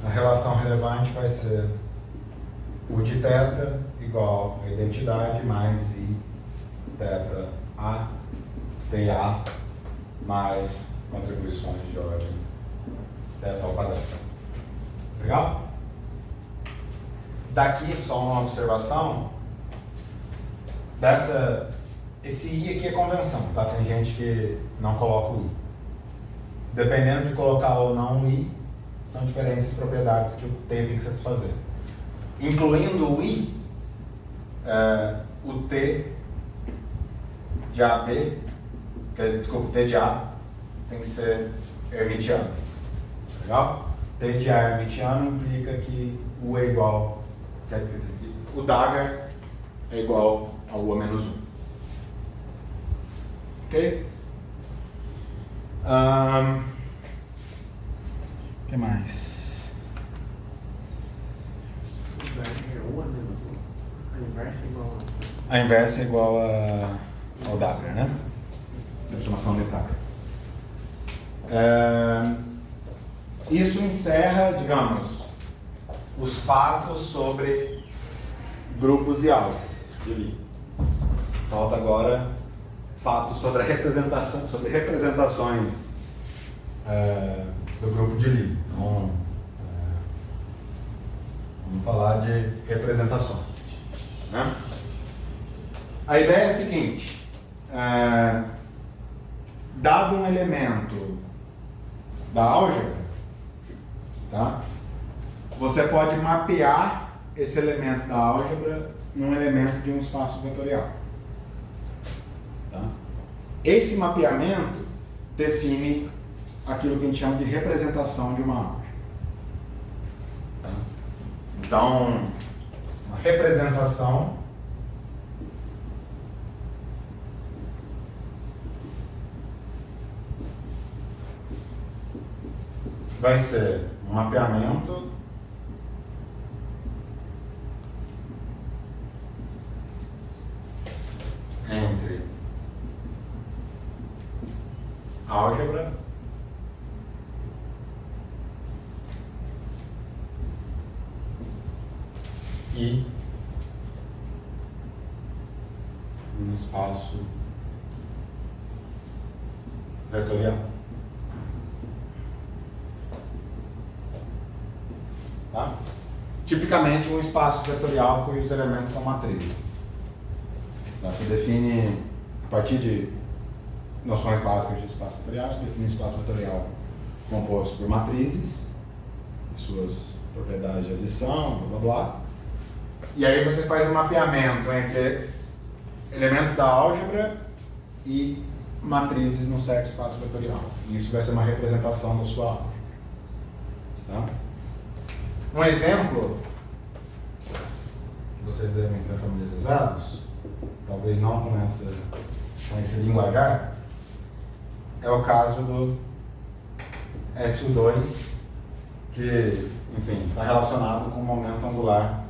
Speaker 2: a relação relevante vai ser U de θ igual a identidade mais I θ A TA mais contribuições de ordem θ ao quadrado. Legal? Daqui, só uma observação, esse I aqui é convenção, tá? Tem gente que não coloca o I. Dependendo de colocar ou não o I, são diferentes as propriedades que o T tem que satisfazer. Incluindo o I, o T de AB, desculpa, T de A tem que ser hermitiano. Legal? T de A hermitiano implica que U é igual, quer dizer que o dagger é igual ao U a menos 1. Ok? O que mais? A inversa é igual ao dagger, né? Transformação unitária. Isso encerra, digamos, os fatos sobre grupos e álgebra de Lie. Falta agora fatos sobre a representação, sobre representações do grupo de Lie. Então, vamos falar de representações, né? A ideia é a seguinte: dado um elemento da álgebra, tá? Você pode mapear esse elemento da álgebra
Speaker 1: num elemento de um espaço vetorial. Tá? Esse mapeamento define aquilo que a gente chama de representação de uma álgebra. Tá? Então, uma representação vai ser um mapeamento entre álgebra e um espaço vetorial. Tá? Tipicamente um espaço vetorial cujos elementos são matrizes. Então, se define, a partir de noções básicas de espaço vetorial, se define um espaço vetorial composto por matrizes, e suas propriedades de adição, blá blá blá. E aí você faz um mapeamento entre elementos da álgebra e matrizes no certo espaço vetorial. E isso vai ser uma representação da sua álgebra. Tá? Um exemplo, que vocês devem estar familiarizados, talvez não com esse linguajar, é o caso do SU2, que, enfim, está relacionado com o momento angular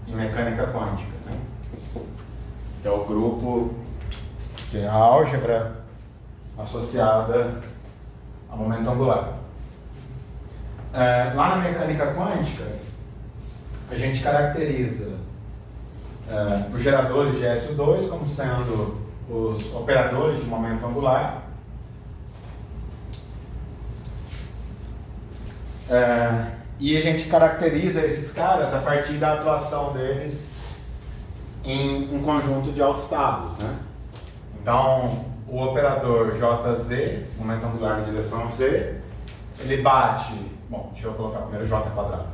Speaker 1: em mecânica quântica, né? Que é o grupo que é a álgebra associada ao momento angular. Lá na mecânica quântica, a gente caracteriza os geradores de SU2 como sendo os operadores de momento angular. E a gente caracteriza esses caras a partir da atuação deles em um conjunto de autoestados, né? Então, o operador JZ, momento angular na direção Z, ele bate, bom, deixa eu colocar primeiro J quadrado.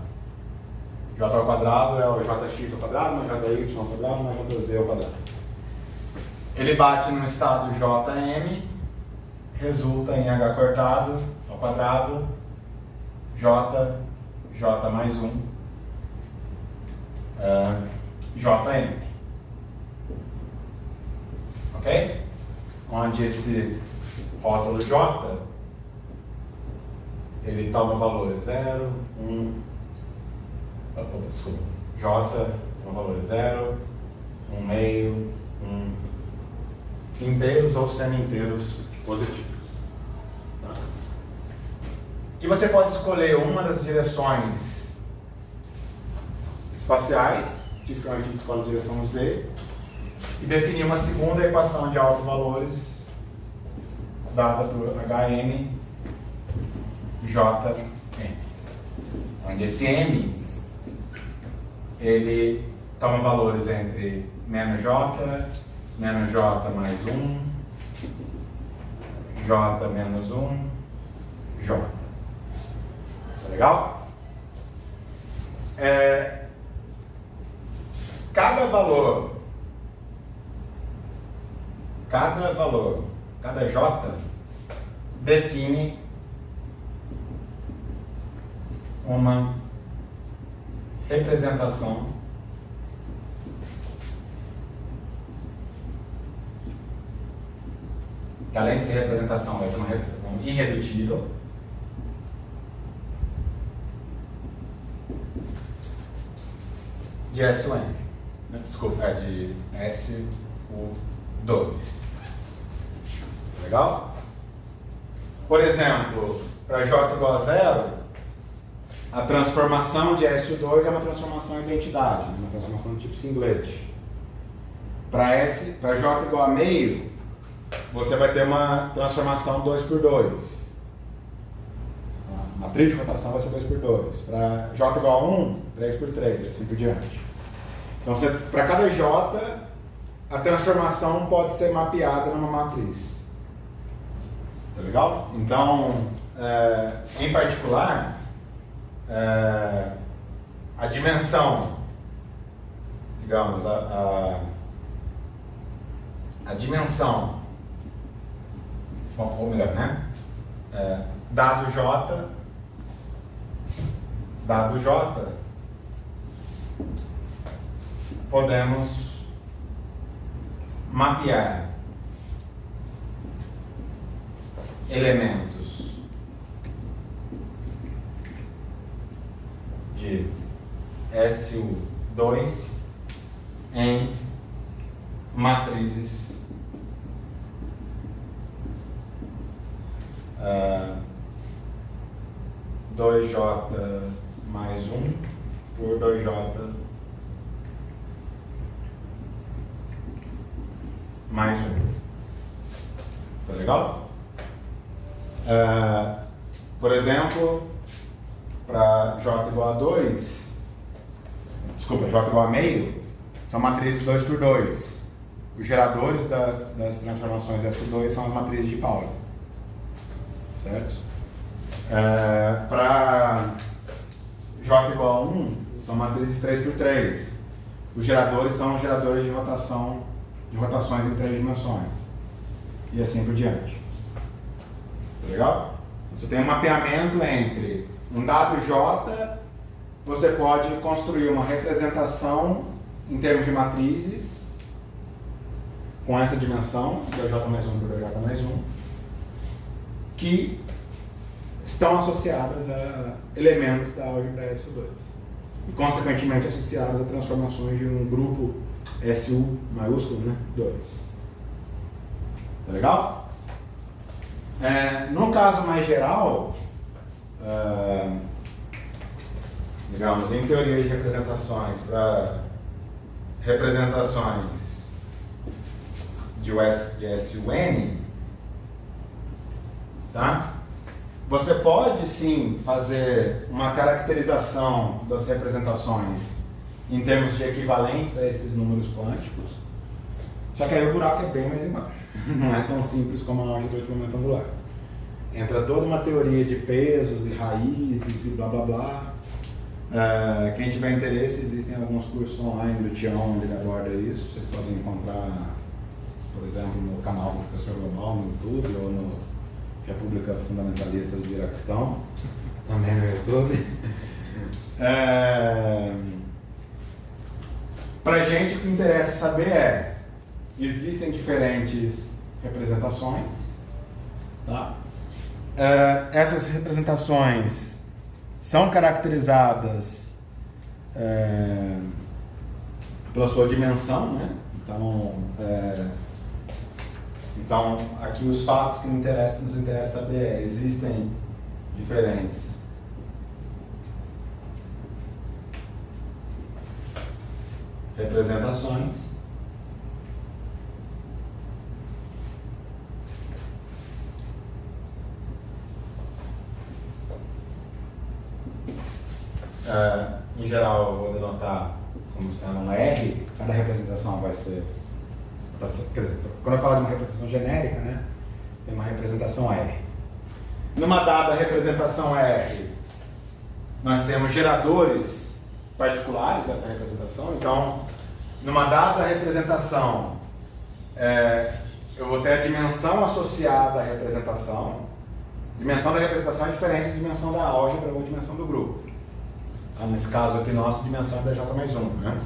Speaker 1: J ao quadrado é o Jx ao quadrado, mais Jy ao quadrado, mais Jz ao quadrado. Ele bate no estado Jm, resulta em H cortado ao quadrado, J mais 1, Jm. Ok? Onde esse rótulo J, ele toma valores 0, 1, desculpa, J toma valores 0, 1 meio, 1, inteiros ou semi-inteiros positivos. Tá? E você pode escolher uma das direções espaciais, tipicamente a gente escolhe a direção Z, e definir uma segunda equação de altos valores dada por Hm Jm, onde esse M ele toma valores entre menos J mais 1, J menos 1, J. Tá legal? Cada J define uma representação que, além de ser representação, vai ser uma representação irredutível. De SUN. Desculpa, é de SU2. Legal? Por exemplo, para J igual a 0, a transformação de SU2 é uma transformação em identidade, uma transformação do tipo singlet. Para J igual a meio, você vai ter uma transformação 2 por 2. A matriz de rotação vai ser 2 por 2. Para J igual a 1, 3 por 3, e assim por diante. Então, para cada J, a transformação pode ser mapeada numa matriz. Tá legal? Então,
Speaker 2: em particular, a dimensão, digamos, a dimensão, bom, ou melhor, né? Dado J, podemos mapear elementos de SU2 em matrizes 2J mais 1 por 2J mais 1. Tá legal? Por exemplo, para J igual a 2, desculpa, J igual a meio, são matrizes 2 por 2. Os geradores das transformações S2 são as matrizes de Pauli. Certo? Para J igual a 1, são matrizes 3 por 3. Os geradores são os geradores de rotações em 3 dimensões. E assim por diante. Tá legal? Você tem um mapeamento entre um dado J, você pode construir uma representação em termos de matrizes com essa dimensão, 2J mais 1 por 2J mais 1, que estão associadas a elementos da álgebra SU2 e, consequentemente, associadas a transformações de um grupo SU maiúsculo, né? 2. Tá legal? No caso mais geral, digamos, em teoria de representações, para representações de SUN, tá? Você pode sim fazer uma caracterização das representações em termos de equivalentes a esses números quânticos, só que aí o buraco é bem mais embaixo. Não é tão simples como a álgebra de momento angular. Entra toda uma teoria de pesos e raízes e blá blá blá. Quem tiver interesse, existem alguns cursos online do Tião onde ele aborda isso. Vocês podem encontrar, por exemplo, no canal do Professor Global no YouTube ou no República Fundamentalista do Iraquistão, também no YouTube. Pra gente, o que interessa saber existem diferentes representações, tá? Essas representações são caracterizadas pela sua dimensão, né? Então, aqui os fatos que nos interessa saber existem diferentes representações. Em geral, eu vou denotar como sendo um R, cada representação vai ser... Quer dizer, quando eu falo de uma representação genérica, né, tem uma representação R. Numa dada representação R, nós temos geradores particulares dessa representação. Então, numa dada representação, eu vou ter a dimensão associada à representação. A dimensão da representação é diferente da dimensão da álgebra ou dimensão do grupo. Nesse caso aqui, nossa dimensão é da J mais 1, né?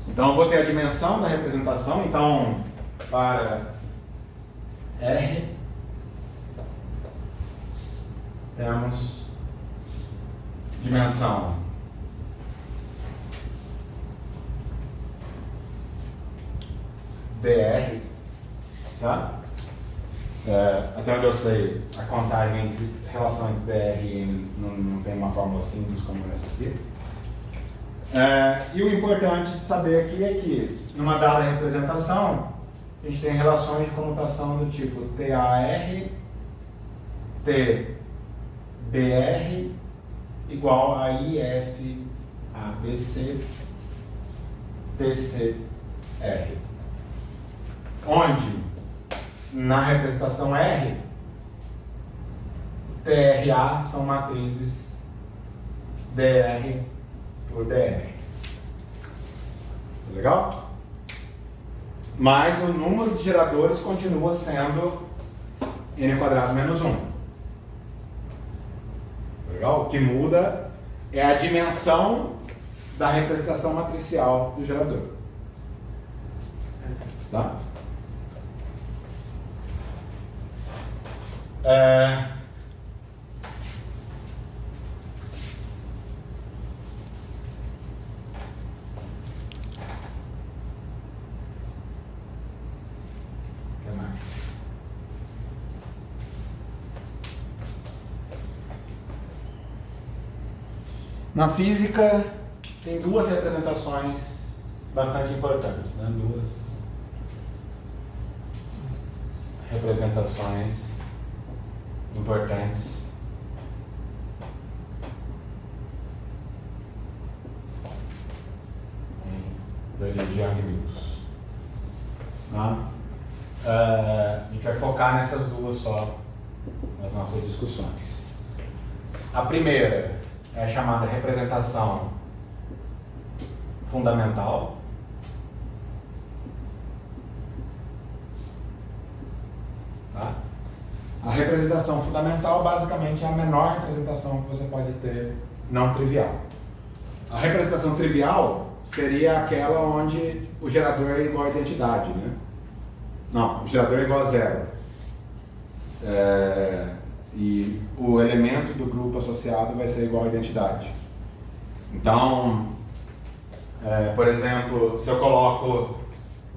Speaker 2: Então, eu vou ter a dimensão da representação. Então, para R, temos dimensão dr, tá? Até onde eu sei, a contagem a relação entre dr e n não tem uma fórmula simples como essa aqui. E o importante de saber aqui é que, numa dada representação, a gente tem relações de comutação do tipo TAR, TBR igual a IF, ABC, TCR. Onde, na representação R, TRA são matrizes DR por DR. Legal? Mas o número de geradores continua sendo n² menos 1. Legal? O que muda é a dimensão da representação matricial do gerador. Tá? O que mais? Na física tem duas representações bastante importantes, né? Duas representações importantes do Young-Mills. A gente vai focar nessas duas só nas nossas discussões. A primeira é a chamada representação fundamental. Tá? A representação fundamental basicamente é a menor representação que você pode ter não trivial. A representação trivial seria aquela onde o gerador é igual a identidade, né? Não, o gerador é igual a zero. E o elemento do grupo associado vai ser igual a identidade. Então, por exemplo, se eu coloco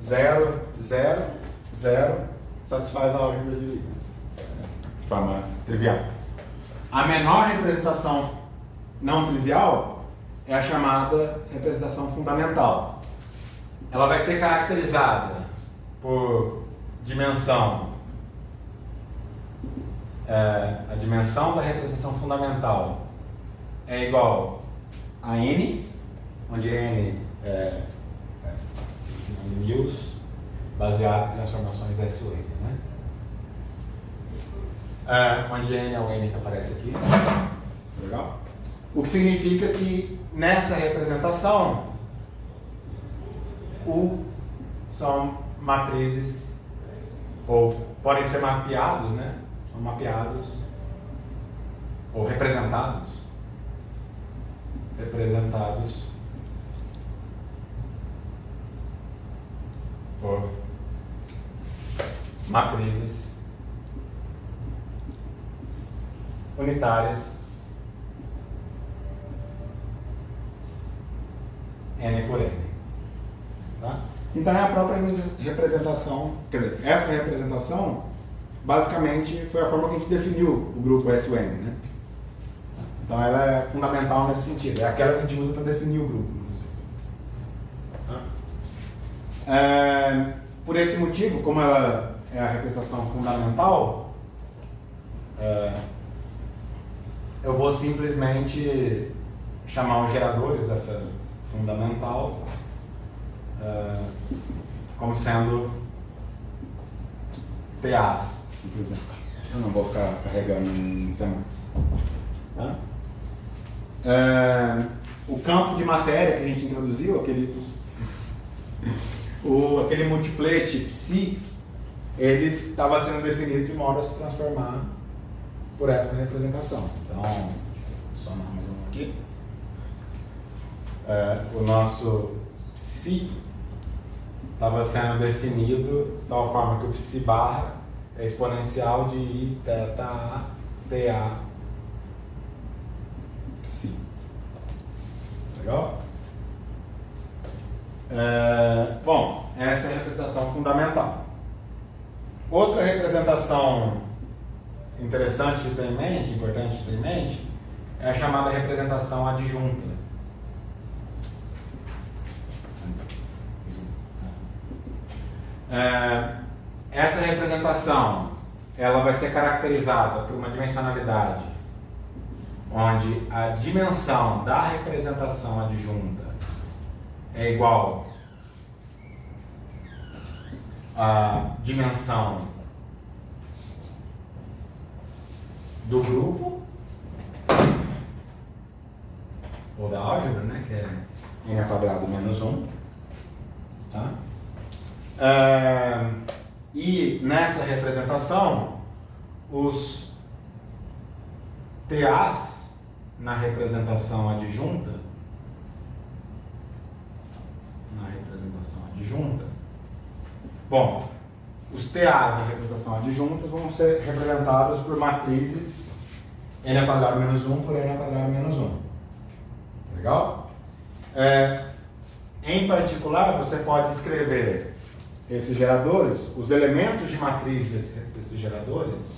Speaker 2: 0, 0, 0, satisfaz a álgebra de forma trivial. A menor representação não trivial é a chamada representação fundamental. Ela vai ser caracterizada por dimensão. A dimensão da representação fundamental é igual a n, onde n é Mills, baseado em transformações S-U, né? Onde n é o n que aparece aqui. Legal? O que significa que nessa representação U são matrizes, ou podem ser mapeados, né? São mapeados ou representados por matrizes unitárias n por n. Tá? Então é a própria representação, quer dizer, essa representação basicamente foi a forma que a gente definiu o grupo SUN, né? Então ela é fundamental nesse sentido, é aquela que a gente usa para definir o grupo. Por esse motivo, como ela é a representação fundamental, eu vou simplesmente chamar os geradores dessa fundamental como sendo TAs, simplesmente. Eu não vou ficar carregando em semanas. Tá? O campo de matéria que a gente introduziu, aquele multiplete psi, ele estava sendo definido de modo a se transformar por essa representação. Então, deixa eu somar mais um aqui. O nosso psi estava sendo definido de tal forma que o psi barra é exponencial de I θ A TA psi. Legal? Bom, essa é a representação fundamental. Outra representação interessante de ter em mente, importante de ter em mente, é a chamada representação adjunta. Essa representação ela vai ser caracterizada por uma dimensionalidade onde a dimensão da representação adjunta é igual à dimensão do grupo, ou da álgebra, né, que é n ao quadrado menos 1. Tá? E nessa representação, os TAs na representação adjunta, bom, os TAs na representação adjunta vão ser representados por matrizes n ao quadrado menos 1 por n ao quadrado menos 1. Legal? Em particular, você pode escrever esses geradores, os elementos de matriz desses geradores,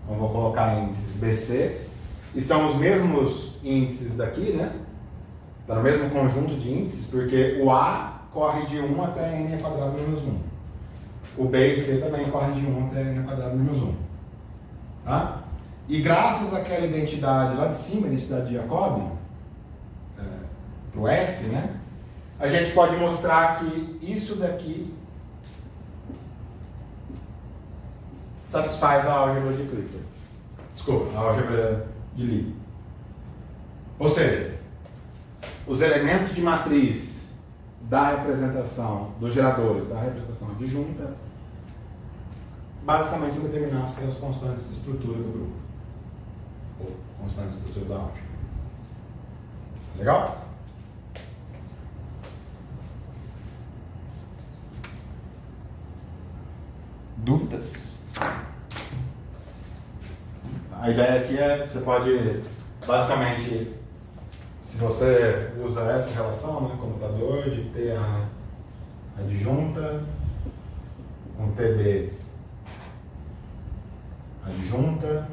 Speaker 2: então vou colocar índices BC, e são os mesmos índices daqui, né? Está no mesmo conjunto de índices, porque o A corre de 1 até n ao quadrado menos 1. O B e C também correm de 1 até n ao quadrado menos 1. Tá? E graças àquela identidade lá de cima, a identidade de Jacobi, para o F, né? A gente pode mostrar que isso daqui satisfaz a álgebra de Clifford. Desculpa, a álgebra de Lie. Ou seja, os elementos de matriz da representação dos geradores da representação adjunta basicamente são determinados pelas constantes de estrutura do grupo, ou constantes de estrutura da álgebra. Legal? Dúvidas? A ideia aqui é, você pode, basicamente, se você usa essa relação, né, comutador de TA adjunta com TB adjunta,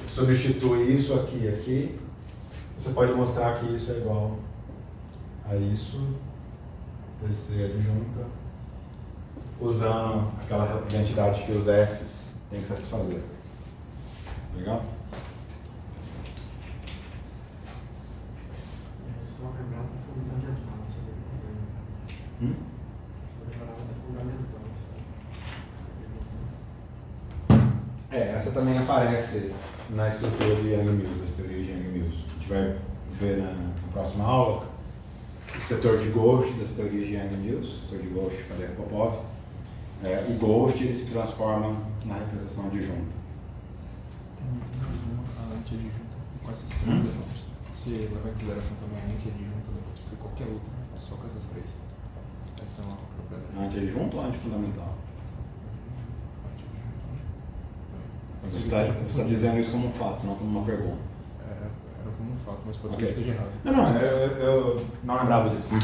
Speaker 2: substitui isso aqui e aqui, você pode mostrar que isso é igual a isso, DC adjunta, usando aquela identidade que os Fs têm que satisfazer. Legal?
Speaker 4: Só lembrar da fundamental, sabe? Só lembrar da fundamental.
Speaker 2: Essa também aparece na estrutura de Yang-Mills, das teorias de Yang-Mills. A gente vai ver na próxima aula o setor de Ghost das teorias de Yang-Mills, o setor de Ghost, Falev Popov. O Ghost ele se transforma na representação adjunta.
Speaker 3: A anti-adjunta com essas três. Se levar em consideração também a anti-adjunta que qualquer outra, só com essas três. Essa é uma propriedade.
Speaker 2: Anti-adjunta ou antifundamental?
Speaker 3: Anti-adjunta.
Speaker 2: Você está dizendo isso como um fato, não como uma pergunta.
Speaker 3: Era como um fato, mas pode ser
Speaker 2: Ok.
Speaker 3: que esteja errado.
Speaker 2: Não, eu não lembrava disso.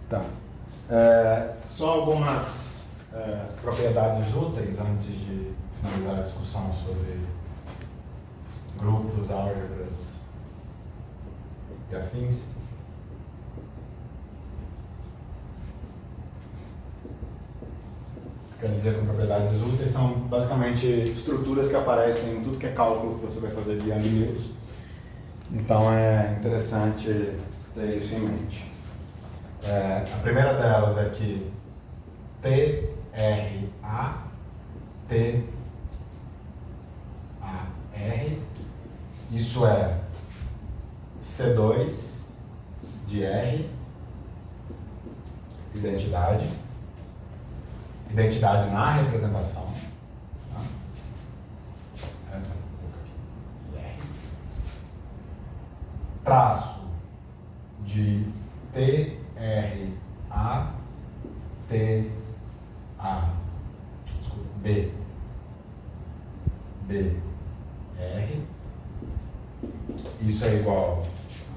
Speaker 2: Tá. Só algumas propriedades úteis antes de finalizar a discussão sobre grupos, álgebras e afins. Quer dizer com propriedades úteis são basicamente estruturas que aparecem em tudo que é cálculo que você vai fazer de Yang-Mills. Então é interessante ter isso em mente. A primeira delas é que TRA, isso é C2 de R, identidade na representação. Tá? R. Traço de BR, isso é igual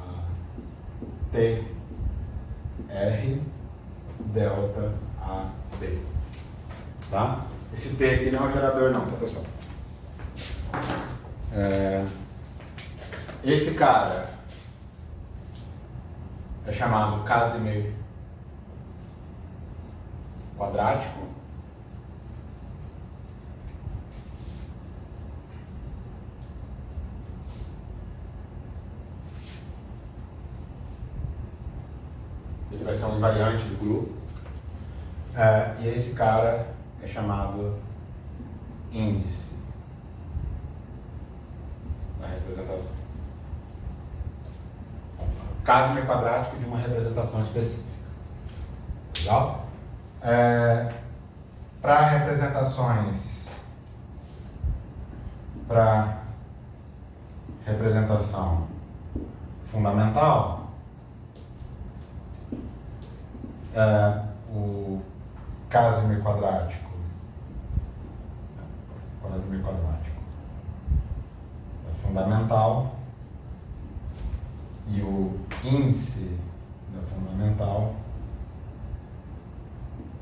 Speaker 2: a TR delta AB, tá? Esse T aqui não é um gerador não, tá pessoal? Esse cara é chamado Casimir quadrático. Ele vai ser um invariante do grupo. E esse cara é chamado índice da representação. Casimir quadrático de uma representação específica. Legal? Para representações, para representação fundamental, o Casimir quadrático é fundamental e o índice da fundamental,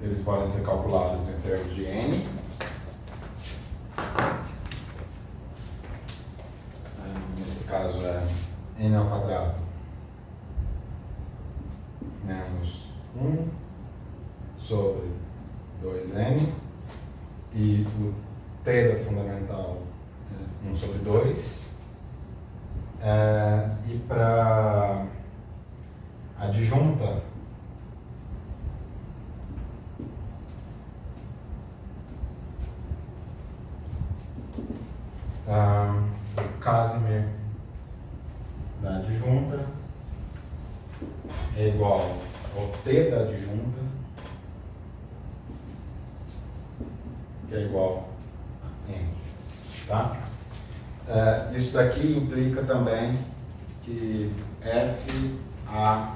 Speaker 2: eles podem ser calculados em termos de n. Nesse caso é n ao quadrado menos 1 sobre 2n, e o t da fundamental é 1 sobre 2. E para adjunta, o Casimir da adjunta é igual ao t da adjunta, que é igual a n, tá? Isso daqui implica também que f a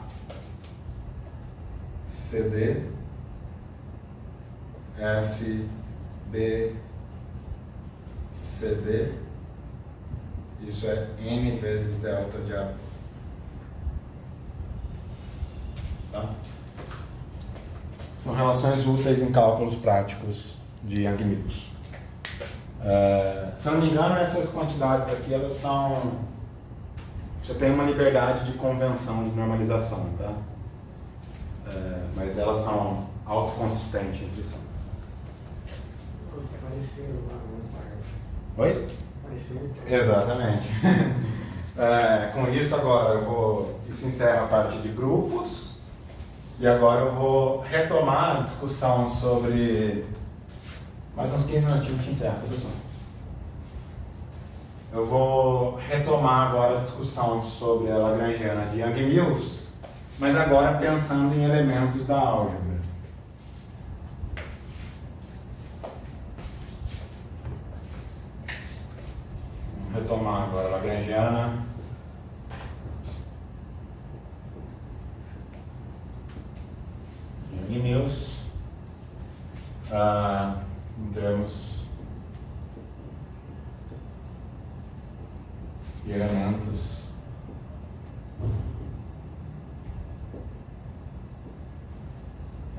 Speaker 2: CD, f b CD, isso é n vezes delta de A. Tá? São relações úteis em cálculos práticos de Young-Mills. Se eu não me engano, essas quantidades aqui, elas são... Você tem uma liberdade de convenção de normalização, tá? Mas elas são autoconsistentes entre si.
Speaker 4: Apareceu lá no par.
Speaker 2: Oi?
Speaker 4: Apareceu.
Speaker 2: Exatamente. Com isso agora isso encerra a parte de grupos, e agora eu vou retomar a discussão sobre... Mais uns 15 minutinhos a gente encerra, pessoal. Eu vou retomar agora a discussão sobre a lagrangiana de Young-Mills, mas agora pensando em elementos da álgebra. Vamos retomar agora a lagrangiana. Young-Mills. Em termos de elementos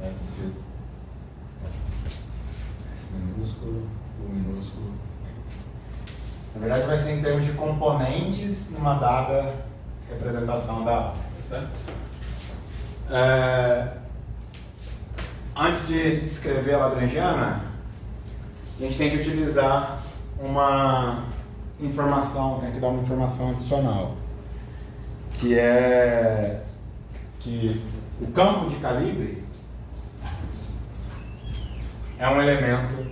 Speaker 2: S minúsculo, U minúsculo. Na verdade vai ser em termos de componentes numa dada representação da álgebra. Antes de escrever a lagrangiana, a gente tem que utilizar uma informação, tem que dar uma informação adicional, que é que o campo de calibre é um elemento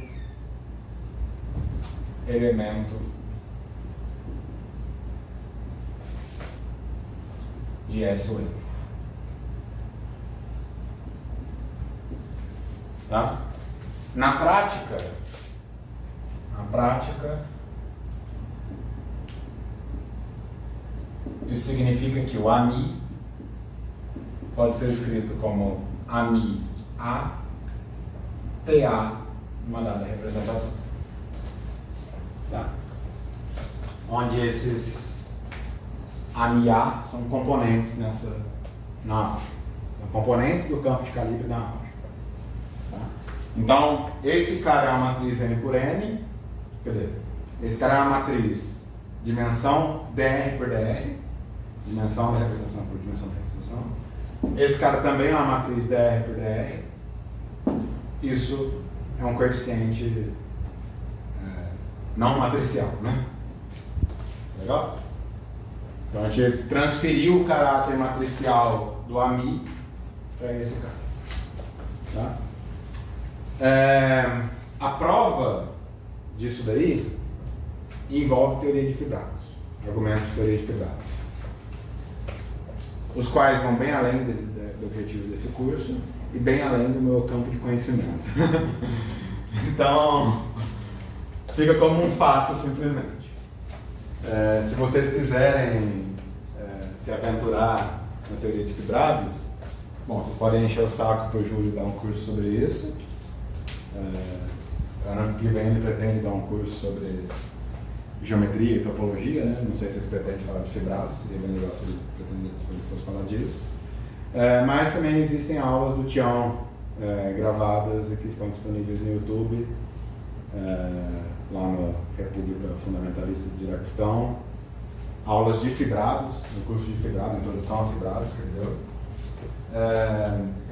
Speaker 2: de SOE. Tá? Na prática, isso significa que o AMI pode ser escrito como AMI A, TA, numa dada representação. Tá? Onde esses AMI A são componentes na álgebra. São componentes do campo de calibre da álgebra. Tá? Então, esse cara é uma matriz N por N, quer dizer, esse cara é uma matriz
Speaker 1: dimensão dr por dr, dimensão da representação por dimensão da representação. Esse cara também é uma matriz dr por dr. Isso é um coeficiente não matricial, né? Legal? Então a gente transferiu o caráter matricial do AMI para esse cara. Tá? A prova disso daí envolve teoria de fibrados, argumentos de teoria de fibrados, os quais vão bem além do objetivo desse curso e bem além do meu campo de conhecimento. Então, fica como um fato simplesmente. Se vocês quiserem se aventurar na teoria de fibrados, bom, vocês podem encher o saco para o Júlio dar um curso sobre isso. Ano que vem ele pretende dar um curso sobre geometria e topologia, né? Não sei se ele pretende falar de fibrados, seria bem legal se ele fosse falar disso. Mas também existem aulas do Tião gravadas e que estão disponíveis no YouTube, lá na República Fundamentalista de Iraquistão. Aulas de fibrados, no curso de fibrados, introdução a fibrados, que ele deu.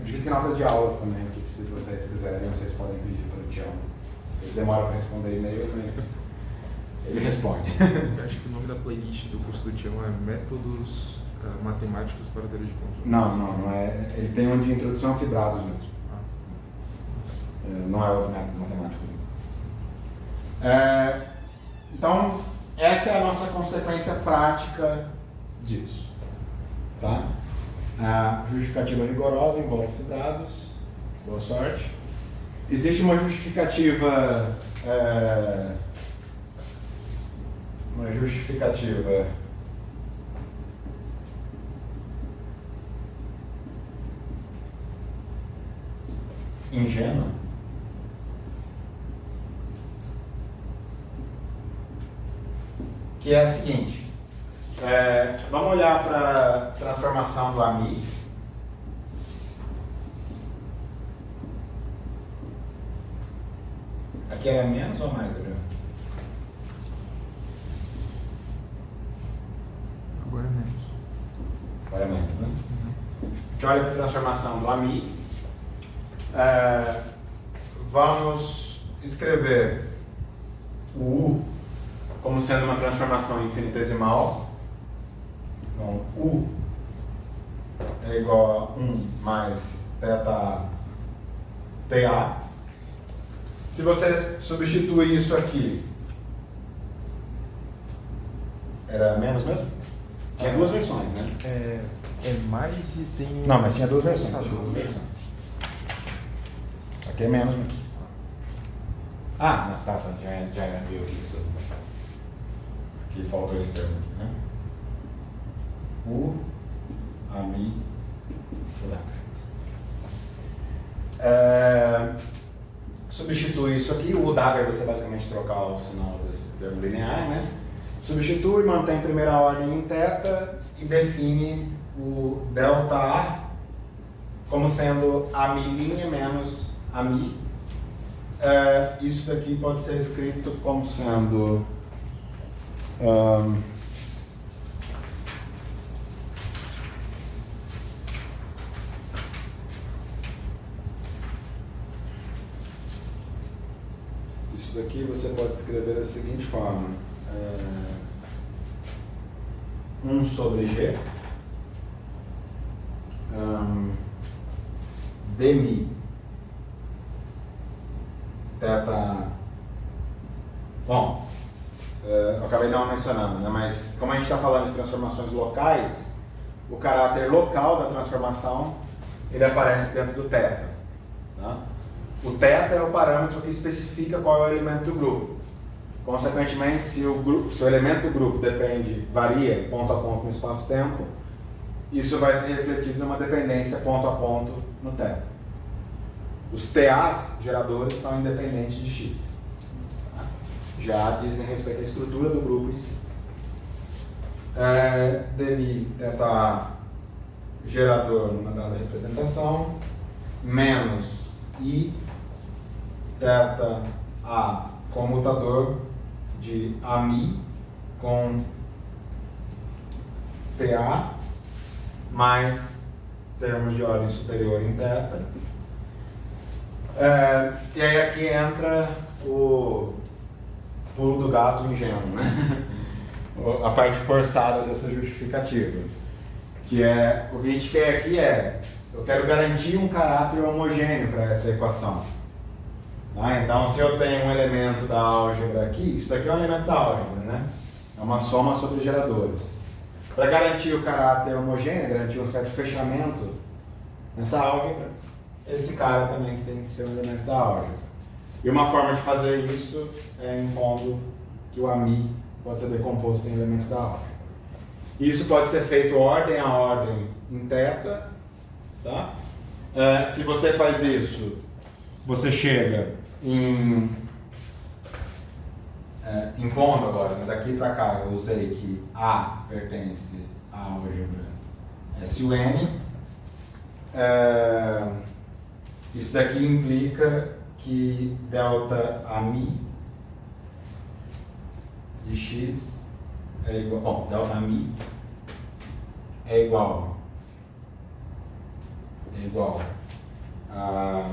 Speaker 1: Existem notas de aulas também, que se vocês quiserem, vocês podem pedir para o Tião. Ele demora para responder e-mail, mas ele responde.
Speaker 3: Eu acho que o nome da playlist do curso do Tião é Métodos Matemáticos para a Teoria de Conjuntos.
Speaker 1: Não é. Ele tem um de introdução a fibrados mesmo. Não é o métodos matemáticos. Então, essa é a nossa consequência prática disso. Tá? A justificativa rigorosa envolve fibrados. Boa sorte. Existe uma justificativa. Ingênua, que é a seguinte. Vamos olhar para a transformação do AMI. Aqui era menos ou mais, Gabriel?
Speaker 3: Agora é menos.
Speaker 1: Agora é menos, né? A gente olha para a transformação do AMI. Vamos escrever o U como sendo uma transformação infinitesimal. Então, U é igual a 1 mais θ TA. Se você substituir isso aqui, era menos mesmo? Tinha duas versões, né?
Speaker 3: É mais e tem...
Speaker 1: Não, mas tinha duas versões. Aqui é menos mesmo. Tá, já viu aqui isso. Aqui faltou esse termo, né? U, AMI, substitui isso aqui, o dagger você basicamente trocar o sinal desse termo linear, né? Substitui, mantém primeira ordem em θ e define o ΔA como sendo AMI' menos AMI. Isso daqui pode ser escrito como sendo isso daqui você pode escrever da seguinte forma: 1 sobre G dmi θ. Bom, eu acabei não mencionando, né? Mas como a gente está falando de transformações locais, o caráter local da transformação ele aparece dentro do θ. Tá? O θ é o parâmetro que especifica qual é o elemento do grupo. Consequentemente, se o elemento do grupo varia ponto a ponto no espaço-tempo, isso vai ser refletido numa dependência ponto a ponto no θ. Os TAs, geradores, são independentes de X. Já dizem respeito à estrutura do grupo em si. dmi θ gerador numa dada representação, menos I θ A comutador de AMI
Speaker 2: com TA mais termos de ordem superior em θ. E aí aqui entra o pulo do gato ingênuo, né? A parte forçada dessa justificativa. Que é, o que a gente quer aqui eu quero garantir um caráter homogêneo para essa equação. Então, se eu tenho um elemento da álgebra aqui, isso daqui é um elemento da álgebra, né? É uma soma sobre geradores. Para garantir o caráter homogêneo, garantir um certo fechamento nessa álgebra, esse cara também tem que ser um elemento da álgebra. E uma forma de fazer isso é impondo que o AMI pode ser decomposto em elementos da álgebra. Isso pode ser feito ordem a ordem em θ. Tá? Se você faz isso, você chega impondo agora, né? Daqui para cá eu usei que A pertence à álgebra SUN. Isso daqui implica que delta AMI de X é igual, bom, delta AMI é igual a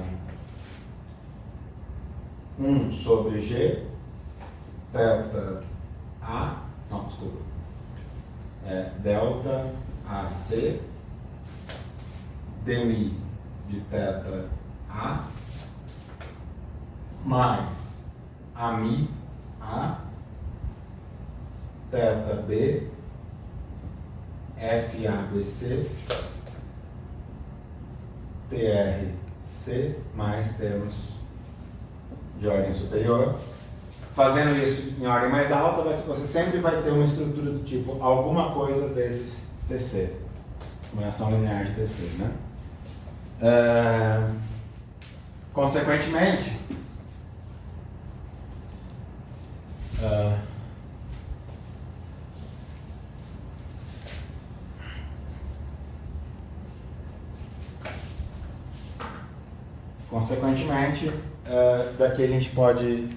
Speaker 2: 1 sobre G delta A, não, desculpa, delta AC dmi de θ A mais AMI A θ B FABC TRC mais termos de ordem superior. Fazendo isso em ordem mais alta, você sempre vai ter uma estrutura do tipo alguma coisa vezes TC, combinação linear de TC, né? Consequentemente, daqui a gente pode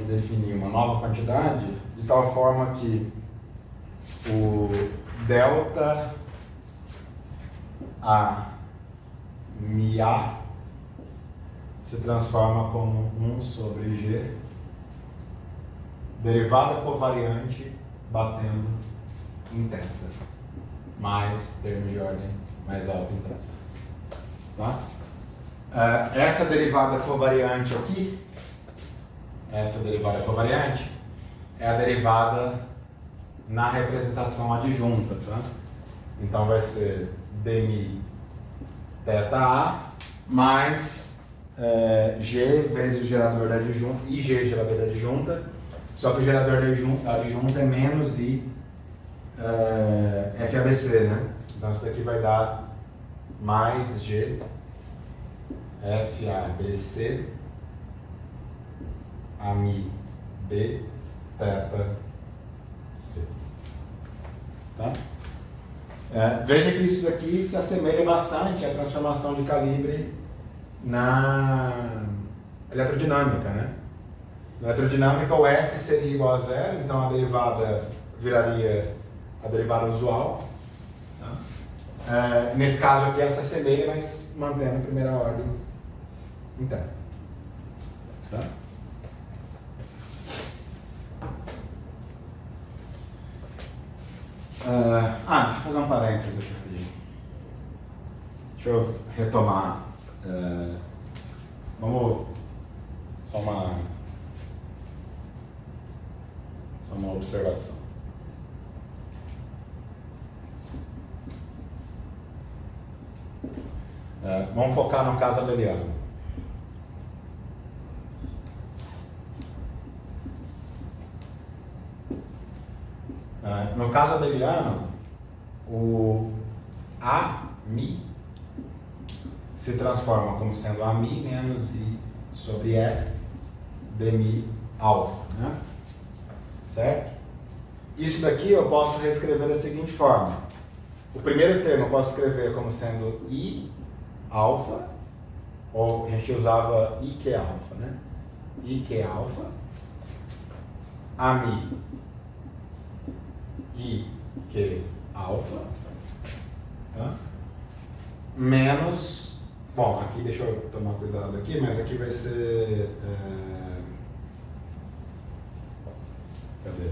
Speaker 2: definir uma nova quantidade de tal forma que o delta A mi A se transforma como 1 sobre G, derivada covariante batendo em θ, mais termos de ordem mais alta em θ. Tá? Essa derivada covariante aqui, é a derivada na representação adjunta, tá? Então vai ser dmi θA mais G vezes o gerador da adjunta, IG gerador da adjunta, só que o gerador da adjunta é menos I FABC, né? Então isso daqui vai dar mais G FABC AMI B θ C. Tá? Veja que isso daqui se assemelha bastante à transformação de calibre na eletrodinâmica, né? Na eletrodinâmica o F seria igual a zero, então a derivada viraria a derivada usual. Tá? Nesse caso aqui ela se assemelha, mas mantendo a primeira ordem interna. Tá? Deixa eu fazer um parênteses aqui rapidinho. Deixa eu retomar. Vamos. Só uma observação. Vamos focar no caso abeliano. No caso abeliano, o AMI se transforma como sendo AMI menos I sobre E dmi alfa, né? Certo? Isso daqui eu posso reescrever da seguinte forma. O primeiro termo eu posso escrever como sendo I alfa, ou a gente usava IQ alfa, né? IQ alfa AMI I, Q, alfa, tá? Menos, bom, aqui deixa eu tomar cuidado aqui, mas aqui vai ser, cadê?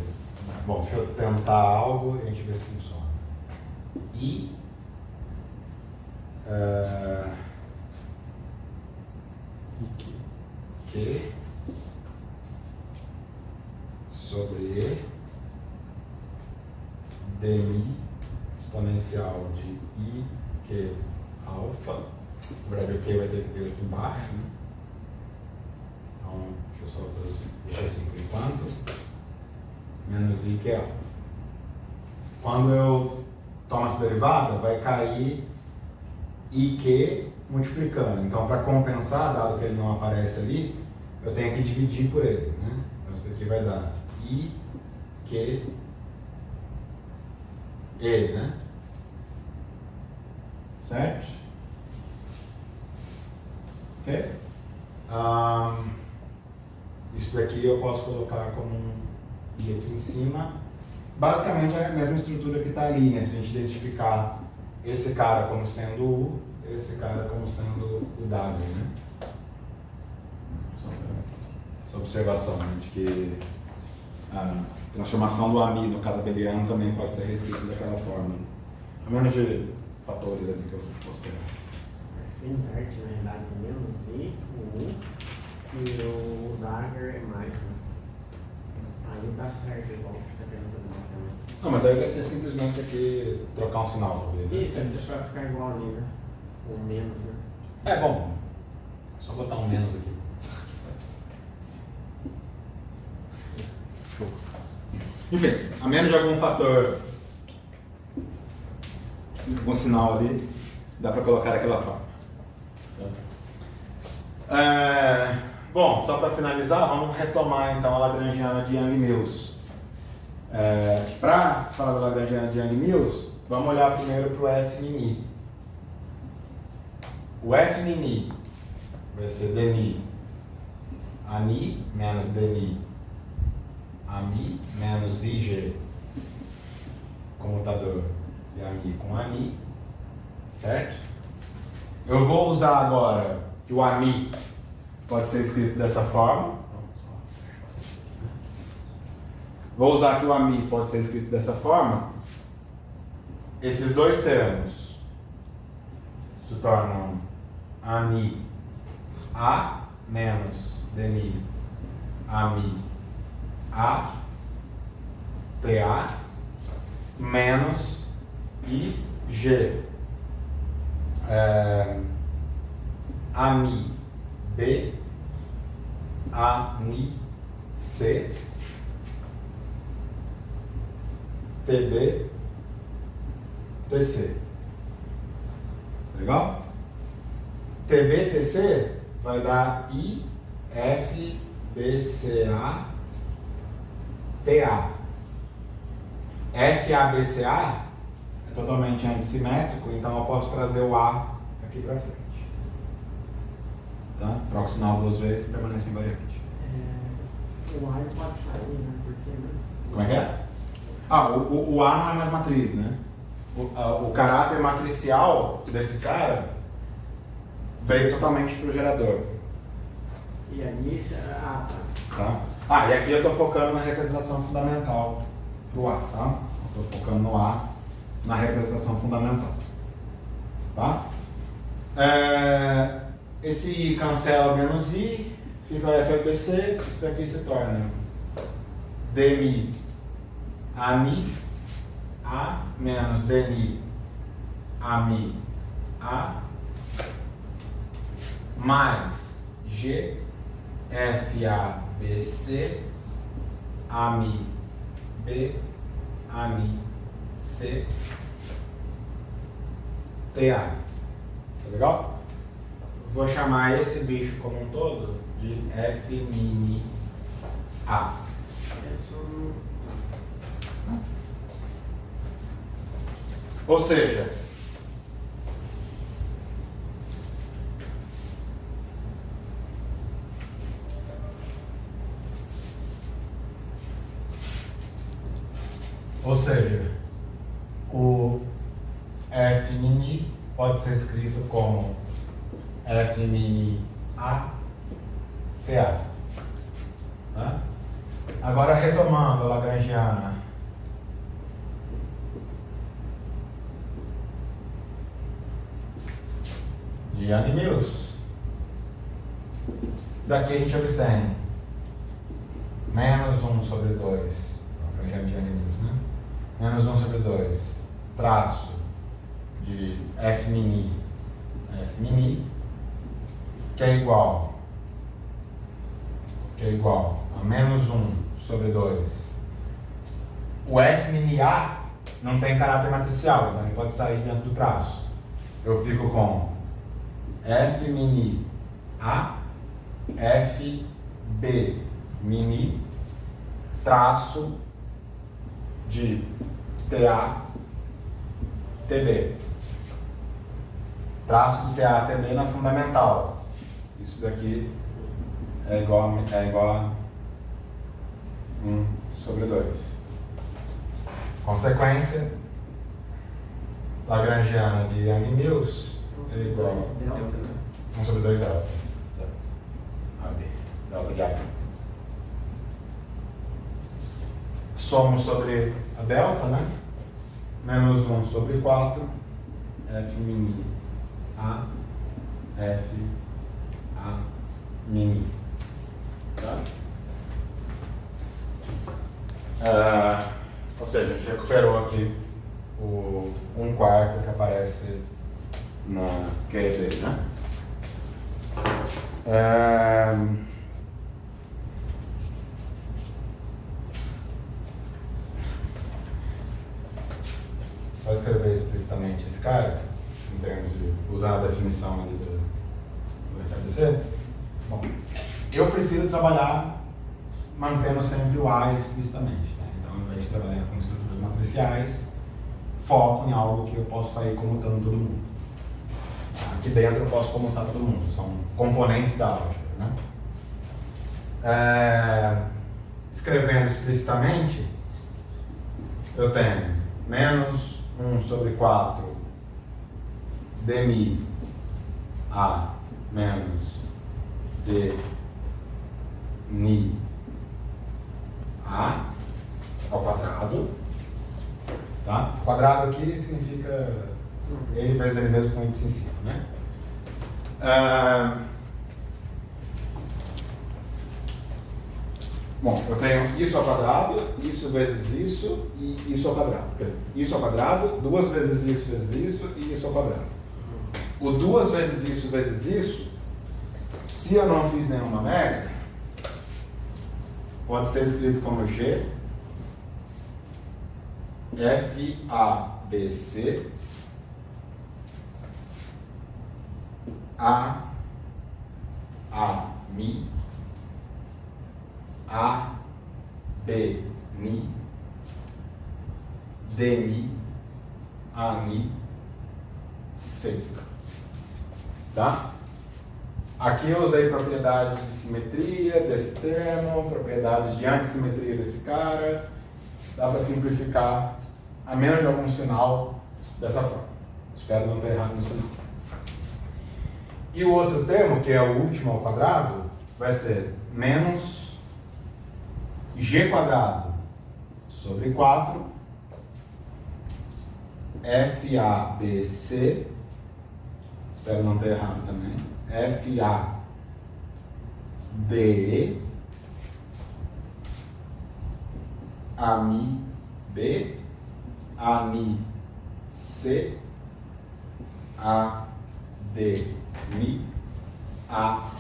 Speaker 2: Bom, deixa eu tentar algo e a gente vê se funciona. I, Q sobre E dmi exponencial de I, Q, alfa. Na verdade, o Q vai ter que vir aqui embaixo, né? Então, deixa eu só fazer assim, deixa assim por enquanto. Menos I, Q, alfa. Quando eu tomo essa derivada, vai cair IQ multiplicando. Então, para compensar, dado que ele não aparece ali, eu tenho que dividir por ele, né? Então, isso aqui vai dar IQ E, né? Certo? Ok? Isso daqui eu posso colocar como um I aqui em cima. Basicamente é a mesma estrutura que está ali, né? Se a gente identificar esse cara como sendo U, esse cara como sendo o W, né? Essa observação, né, de que a transformação do AMI no caso abeliano também pode ser reescrita daquela forma, né? A menos de fatores ali que eu postei.
Speaker 4: Você inverte, na realidade, menos I, o U, e o dagger é mais, né? Aí dá certo, igual você está querendo fazer também.
Speaker 2: Não, mas aí vai ser simplesmente aqui trocar um sinal, talvez. Né?
Speaker 4: Isso, vai ficar igual ali, né? Ou menos, né?
Speaker 2: É bom. Só botar um menos aqui. Enfim, a menos de algum fator, algum sinal ali, dá para colocar daquela forma. Bom, só para finalizar, vamos retomar então a Lagrangiana de Yang-Mills. Para falar da Lagrangiana de Yang-Mills, vamos olhar primeiro para o F mini. O F mini vai ser dmi ani menos dmi ami menos ig, comutador de ami com ani, certo? Eu vou usar agora que o ami pode ser escrito dessa forma. Vou usar que o ami pode ser escrito dessa forma. Esses dois termos se tornam ani a menos dmi ami a ta menos ig ami b ani c tb tc. Legal? TB, TC vai dar I, F, B, C, A, T, A. F, A, B, C, A é totalmente antissimétrico, então eu posso trazer o A aqui para frente. Tá? Troco o sinal duas vezes e permanece invariante.
Speaker 4: O A não pode sair, né? Porque, né?
Speaker 2: Como é que é? O A não é mais matriz, né? O caráter matricial desse cara veio totalmente para o gerador.
Speaker 4: E ali,
Speaker 2: Tá? E aqui eu estou focando na representação fundamental do A, tá? Estou focando no A, na representação fundamental. Tá? Esse I cancela menos I, fica o FABC, isso daqui se torna dmi ami A menos dmi ami A mais G FABC ami B ami C TA. Tá legal? Vou chamar esse bicho como um todo de F mini A. Ou seja, F mini pode ser escrito como F mini A TA. Tá? Agora, retomando a lagrangiana de Young-Mills, daqui a gente obtém menos 1 sobre 2, lagrangiana de Young-Mills, né? Menos 1 sobre 2, traço de F mini, que é igual a menos 1 sobre 2. O F mini A não tem caráter matricial, então ele pode sair de dentro do traço. Eu fico com F mini A, F B mini, traço de TA, TB. Traço de TA, TB na fundamental. Isso daqui é igual a 1 sobre 2. Consequência lagrangiana de Young-Mills é igual a 1 sobre 2 delta. Exato. AB. Delta de AB. Somo sobre a delta, né? Menos 1 sobre 4. F mini A. F A mini. Tá? Ou seja, a gente recuperou aqui o 1/4 que aparece na QED, né? Só escrever explicitamente esse cara, em termos de usar a definição ali do FADC. Bom, eu prefiro trabalhar mantendo sempre o A explicitamente, né? Então, ao invés de trabalhar com estruturas matriciais, foco em algo que eu posso sair comutando todo mundo. Aqui dentro eu posso comutar todo mundo, são componentes da álgebra, né? Escrevendo explicitamente, eu tenho menos 1 sobre 4 dmi A menos d ni A ao quadrado. Tá? Quadrado aqui significa ele vezes ele mesmo com índice em cima, né? Bom, eu tenho isso ao quadrado, isso vezes isso e isso ao quadrado. Quer dizer, isso ao quadrado, 2 vezes isso e isso ao quadrado. O 2 vezes isso, se eu não fiz nenhuma merda, pode ser escrito como G FABC AMI ABNI DNI ANI C. Tá? Aqui eu usei propriedades de simetria desse termo, propriedades de antissimetria desse cara. Dá para simplificar a menos de algum sinal dessa forma. Espero não ter errado no sinal. E o outro termo, que é o último ao quadrado, vai ser menos g quadrado sobre 4 FABC, espero não ter errado também, FADE AMI B ANI C AD Mi A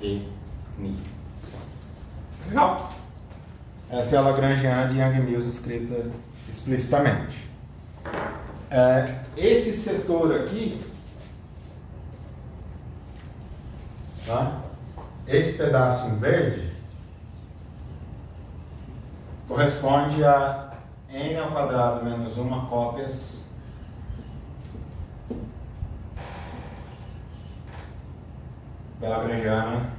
Speaker 2: E Ni. Legal? Essa é a lagrangiana de Young-Mills escrita explicitamente. Esse setor aqui, tá? Esse pedaço em verde corresponde a n ao quadrado menos 1 cópias da lagrangiana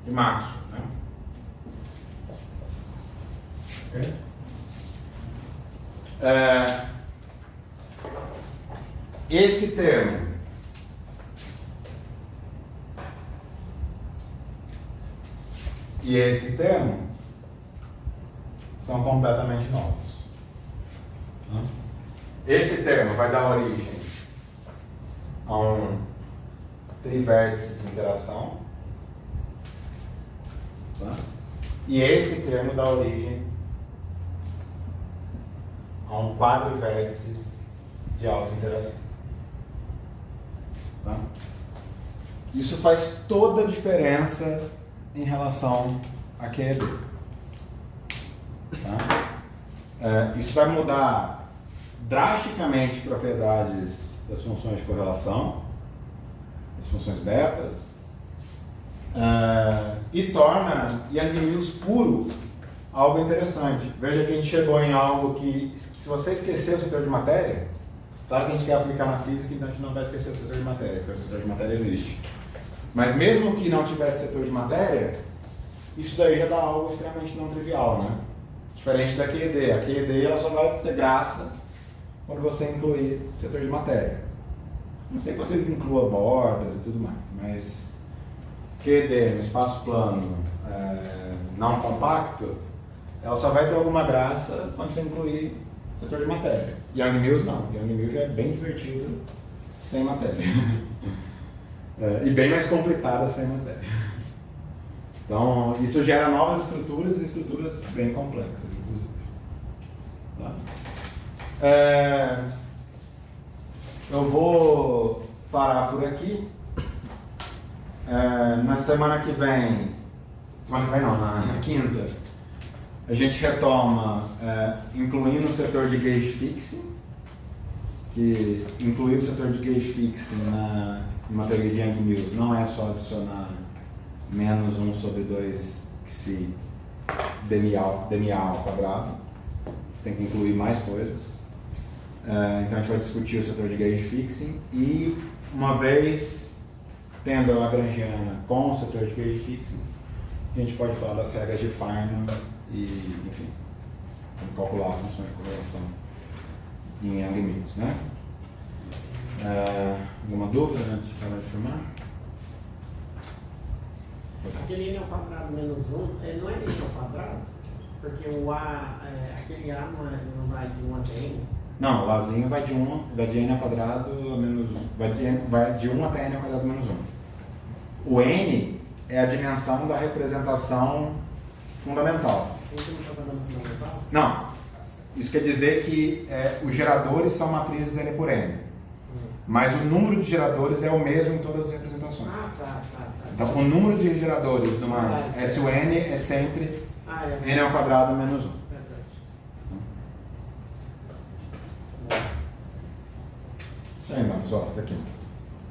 Speaker 2: de Maxwell, né? Okay? Esse termo e esse termo são completamente novos. Esse termo vai dar origem a um trivértice de interação, tá? E esse termo dá origem a um quadrivértice de auto-interação. Tá? Isso faz toda a diferença em relação a QED. Tá? Isso vai mudar drasticamente propriedades das funções de correlação, as funções betas, e torna Yang-Mills puro algo interessante. Veja que a gente chegou em algo que, se você esquecer o setor de matéria, claro que a gente quer aplicar na física, então a gente não vai esquecer o setor de matéria, porque o setor de matéria existe. Mas mesmo que não tivesse setor de matéria, isso daí já dá algo extremamente não trivial, né? Diferente da QED. A QED ela só vai ter graça quando você incluir setor de matéria. Não sei que vocês incluam bordas e tudo mais, mas QED no espaço plano não compacto, ela só vai ter alguma graça quando você incluir setor de matéria. Yang-Mills não. Yang-Mills já é bem divertido sem matéria. E bem mais complicada sem matéria. Então, isso gera novas estruturas e estruturas bem complexas, inclusive. Tá? Eu vou parar por aqui. Na semana que vem não, na quinta, a gente retoma incluindo o setor de gauge fixing, que incluir o setor de gauge fixing numa teoria de Yang-Mills não é só adicionar menos 1 sobre 2 psi dMA ao quadrado, você tem que incluir mais coisas. Então a gente vai discutir o setor de gauge fixing e, uma vez tendo a Lagrangiana com o setor de gauge fixing, a gente pode falar das regras de Feynman e, enfim, como calcular a função de correlação em Yang-Mills, né? Alguma dúvida antes de parar de filmar?
Speaker 4: Aquele N ao quadrado menos 1, ele não é N ao quadrado? Porque o A, aquele A não vai de 1 até N?
Speaker 2: Não, o Azinho vai de N ao quadrado a menos 1. Vai de 1 até N ao quadrado menos 1. O N é a dimensão da representação fundamental.
Speaker 4: Isso não está falando fundamental?
Speaker 2: Não. Isso quer dizer que os geradores são matrizes N por N. Mas o número de geradores é o mesmo em todas as representações.
Speaker 4: Tá.
Speaker 2: Então, o número de geradores numa SUN é sempre N ao quadrado menos 1.
Speaker 4: Verdade.
Speaker 2: Isso aí, então, pessoal. Até quinta.